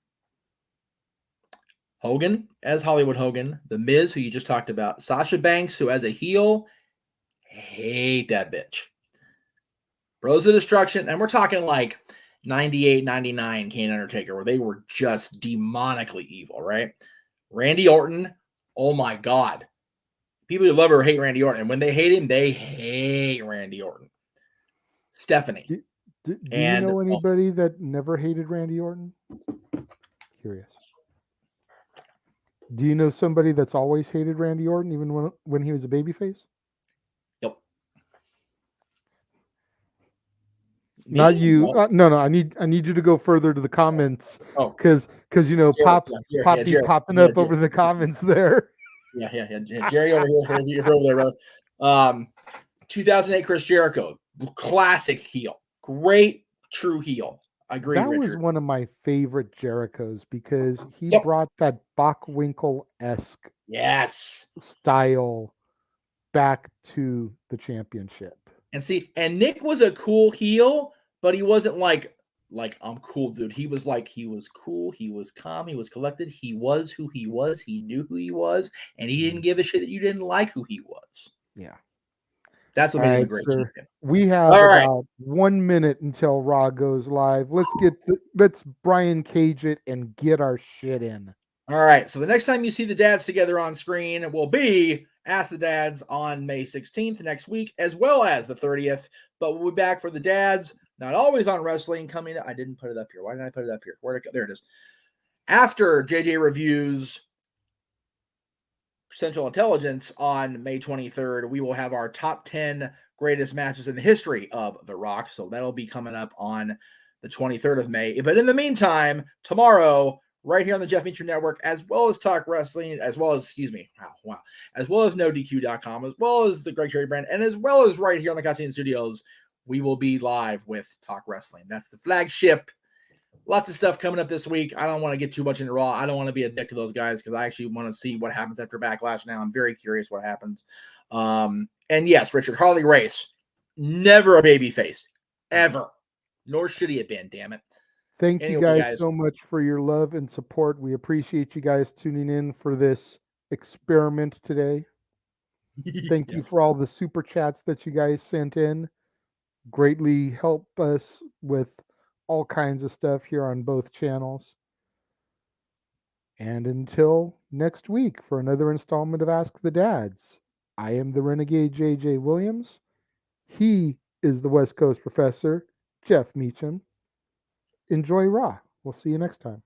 Hogan as Hollywood Hogan, The Miz, who you just talked about, Sasha Banks, who as a heel, hate that bitch. Bros of Destruction, and we're talking like 98, 99 Kane Undertaker, where they were just demonically evil, right? Randy Orton, oh my God. People who love or hate Randy Orton, and when they hate him, they hate Randy Orton. Stephanie. Do you know anybody that never hated Randy Orton? Curious. Do you know somebody that's always hated Randy Orton, even when he was a babyface? Yep. Not you. No. I need you to go further to the comments. Oh, because you know, Poppy popping up over the comments there. Yeah. Jerry over here, you're over there, brother. 2008 Chris Jericho, classic heel, great true heel. I agree. That Richard was one of my favorite Jerichos because he brought that Bockwinkel-esque style back to the championship. And see, and Nick was a cool heel, but he wasn't like I'm cool, dude. He was cool, he was calm, he was collected, he was who he was, he knew who he was, and he didn't give a shit that you didn't like who he was. Yeah. That's what made him a great champion. We have about 1 minute until Raw goes live. Let's Brian Cage it and get our shit in. All right. So the next time you see the dads together on screen will be Ask the Dads on May 16th next week, as well as the 30th. But we'll be back for the dads, not always on wrestling coming. I didn't put it up here. Why didn't I put it up here? Where'd it go? There it is. After JJ reviews Central Intelligence on May 23rd, we will have our top 10 greatest matches in the history of The Rock. So that'll be coming up on the 23rd of May. But in the meantime, tomorrow, right here on the Jeff Meacher Network, as well as Talk Wrestling, as well as, as well as NoDQ.com, as well as the Greg Cherry brand, and as well as right here on the Cotton Studios, we will be live with Talk Wrestling. That's the flagship. Lots of stuff coming up this week. I don't want to get too much into Raw. I don't want to be a dick to those guys because I actually want to see what happens after Backlash now. I'm very curious what happens. And yes, Richard, Harley Race, never a baby face. Ever. Nor should he have been, damn it. Thank you Anyway, guys so much for your love and support. We appreciate you guys tuning in for this experiment today. Thank you Yes. for all the super chats that you guys sent in. Greatly help us with all kinds of stuff here on both channels. And until next week for another installment of Ask the Dads, I am the Renegade JJ Williams. He is the West Coast Professor, Jeff Meacham. Enjoy Raw. We'll see you next time.